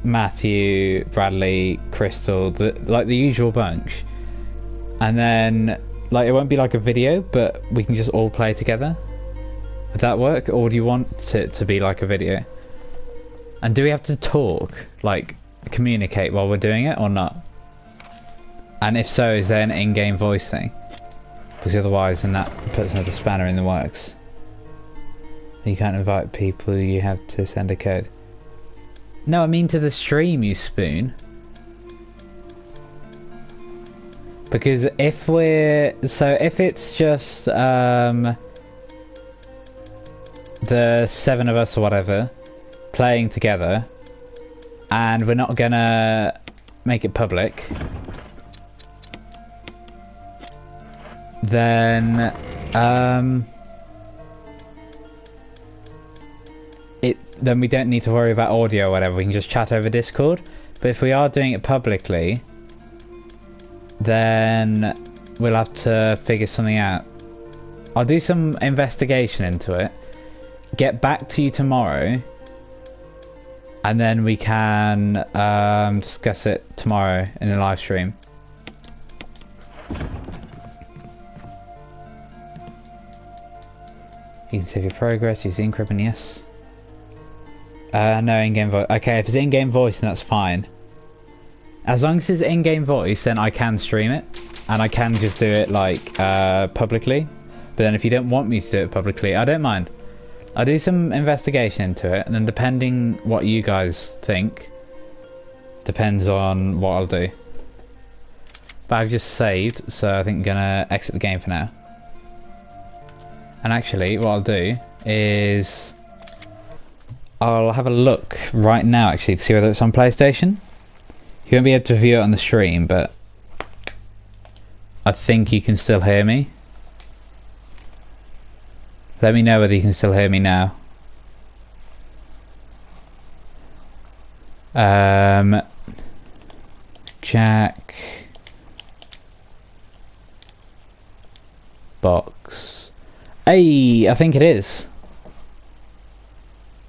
Matthew, Bradley, Crystal, like the usual bunch. And then like it won't be like a video, but we can just all play together. Would that work, or do you want it to be like a video? And do we have to talk, like communicate while we're doing it, or not? And if so, is there an in-game voice thing? Because otherwise then that puts another spanner in the works. You can't invite people, you have to send a code. No, I mean to the stream, you spoon. Because if we're, so if it's just the 7 of us or whatever playing together, and we're not gonna make it public, then then we don't need to worry about audio or whatever. We can just chat over Discord. But if we are doing it publicly, then we'll have to figure something out. I'll do some investigation into it, get back to you tomorrow, and then we can discuss it tomorrow in the live stream. You can save your progress, use the encryption, yes. No in-game voice. Okay, if it's in-game voice, then that's fine. As long as it's in-game voice, then I can stream it, and I can just do it like publicly. But then if you don't want me to do it publicly, I don't mind. I'll do some investigation into it, and then depending what you guys think, depends on what I'll do. But I've just saved, so I think I'm gonna exit the game for now. And actually, what I'll do is I'll have a look right now actually to see whether it's on PlayStation. You won't be able to view it on the stream, but I think you can still hear me. Let me know whether you can still hear me now. Jack box. Hey, I think it is.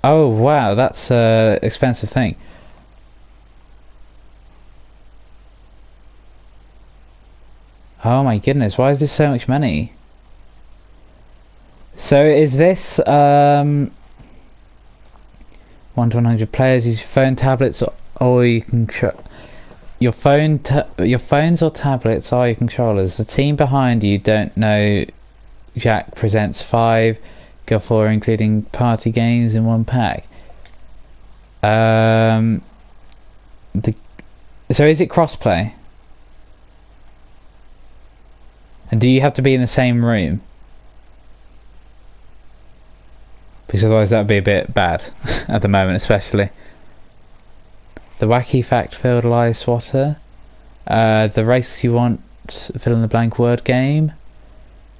Oh wow, that's a expensive thing. Oh my goodness, why is this so much money? So is this 1 to 100 players use your phone, tablets, or you can your phones or tablets are your controllers. The team behind you don't know. Jack presents 5 go 4 including party games in one pack. So is it crossplay? And do you have to be in the same room? Because otherwise that would be a bit bad at the moment, especially. The wacky fact-filled lie swatter. The race you want, fill in the blank word game.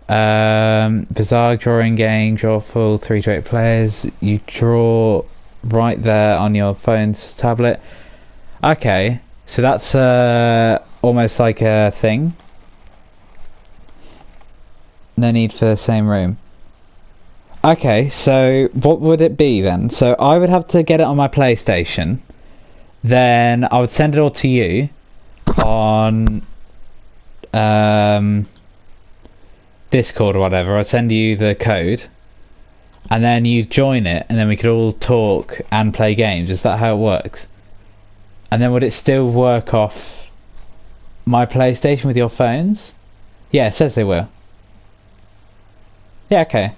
Bizarre drawing game, draw full 3 to 8 players. You draw right there on your phone's tablet. Okay, so that's almost like a thing. No need for the same room. Okay, so what would it be then? So I would have to get it on my PlayStation. Then I would send it all to you on Discord or whatever. I'd send you the code, and then you join it, and then we could all talk and play games. Is that how it works? And then would it still work off my PlayStation with your phones? Yeah, it says they will. Yeah, okay.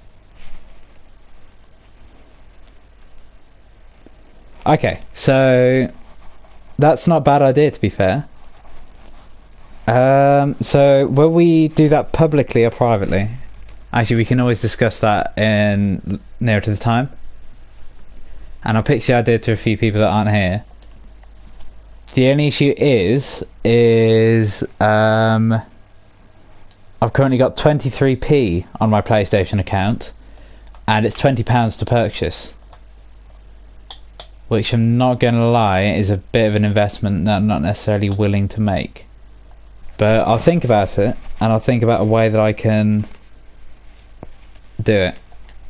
Okay, so that's not a bad idea, to be fair. So will we do that publicly or privately? Actually, we can always discuss that in nearer to the time. And I'll pitch the idea to a few people that aren't here. The only issue is I've currently got 23p on my PlayStation account, and it's £20 to purchase. Which I'm not going to lie is a bit of an investment that I'm not necessarily willing to make. But I'll think about it, and I'll think about a way that I can do it.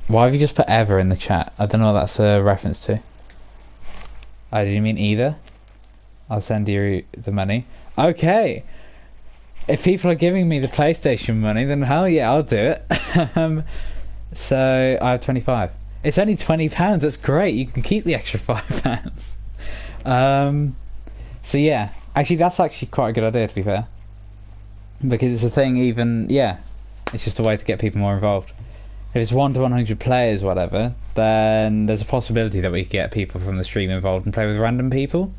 Why have you just put ever in the chat? I don't know what that's a reference to. Oh, did you mean either? I'll send you the money. Okay. If people are giving me the PlayStation money, then hell yeah, I'll do it. So I have 25. It's only £20. That's great. You can keep the extra £5. So yeah, actually that's actually quite a good idea, to be fair, because it's a thing. Even it's just a way to get people more involved. If it's 1 to 100 players, whatever, then there's a possibility that we could get people from the stream involved and play with random people.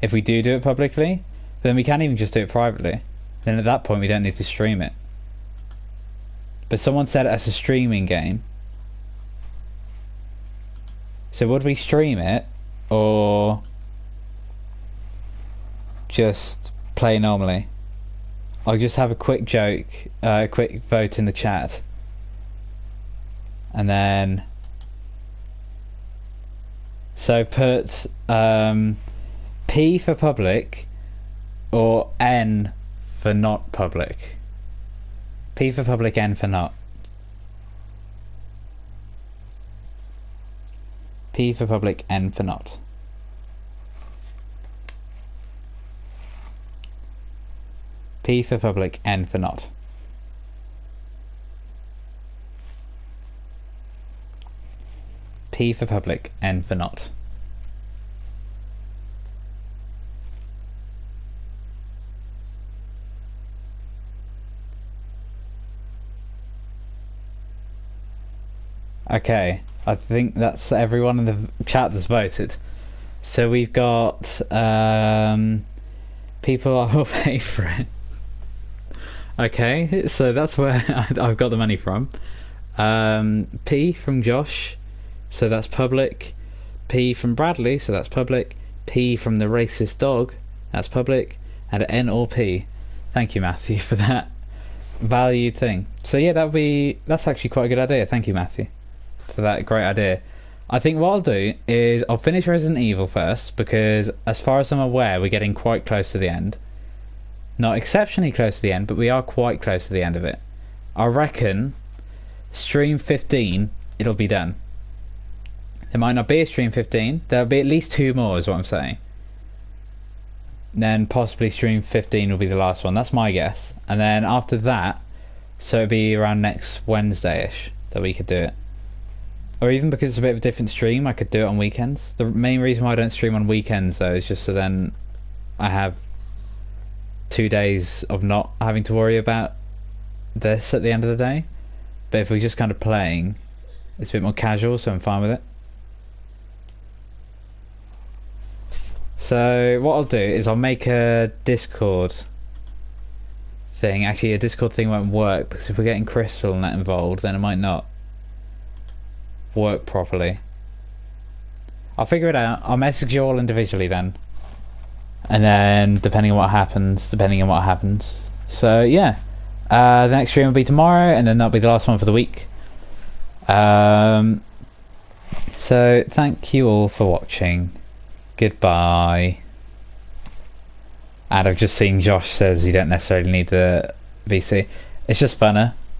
If we do it publicly, then we can even just do it privately. Then at that point we don't need to stream it. But someone said it as a streaming game. So would we stream it or just play normally? I'll just have a quick joke, a quick vote in the chat, and then so put P for public or N for not public. P for public, N for not. P for public, N for not. P for public, N for not. P for public, N for not. Okay, I think that's everyone in the chat that's voted. So we've got people will pay for it. Okay, so that's where I've got the money from. P from Josh, so that's public. P from Bradley, so that's public. P from the racist dog, that's public. And N or P. Thank you, Matthew, for that valued thing. So yeah, that's actually quite a good idea. Thank you, Matthew, for that great idea. I think what I'll do is I'll finish Resident Evil first, because as far as I'm aware, we're getting quite close to the end. Not exceptionally close to the end, but we are quite close to the end of it. I reckon stream 15 it'll be done. There might not be a stream 15, there'll be at least 2 more is what I'm saying. Then possibly stream 15 will be the last one, that's my guess. And then after that, so it'll be around next Wednesday-ish that we could do it. Or even because it's a bit of a different stream, I could do it on weekends. The main reason why I don't stream on weekends though is just so then I have 2 days of not having to worry about this at the end of the day. But if we're just kind of playing, it's a bit more casual, so I'm fine with it. So what I'll do is I'll make a Discord thing. Actually, a Discord thing won't work because if we're getting Crystal and that involved, then it might not work properly. I'll figure it out. I'll message you all individually then. And then depending on what happens. So yeah. The next stream will be tomorrow, and then that'll be the last one for the week. So thank you all for watching. Goodbye. And I've just seen Josh says you don't necessarily need the VC. It's just funner.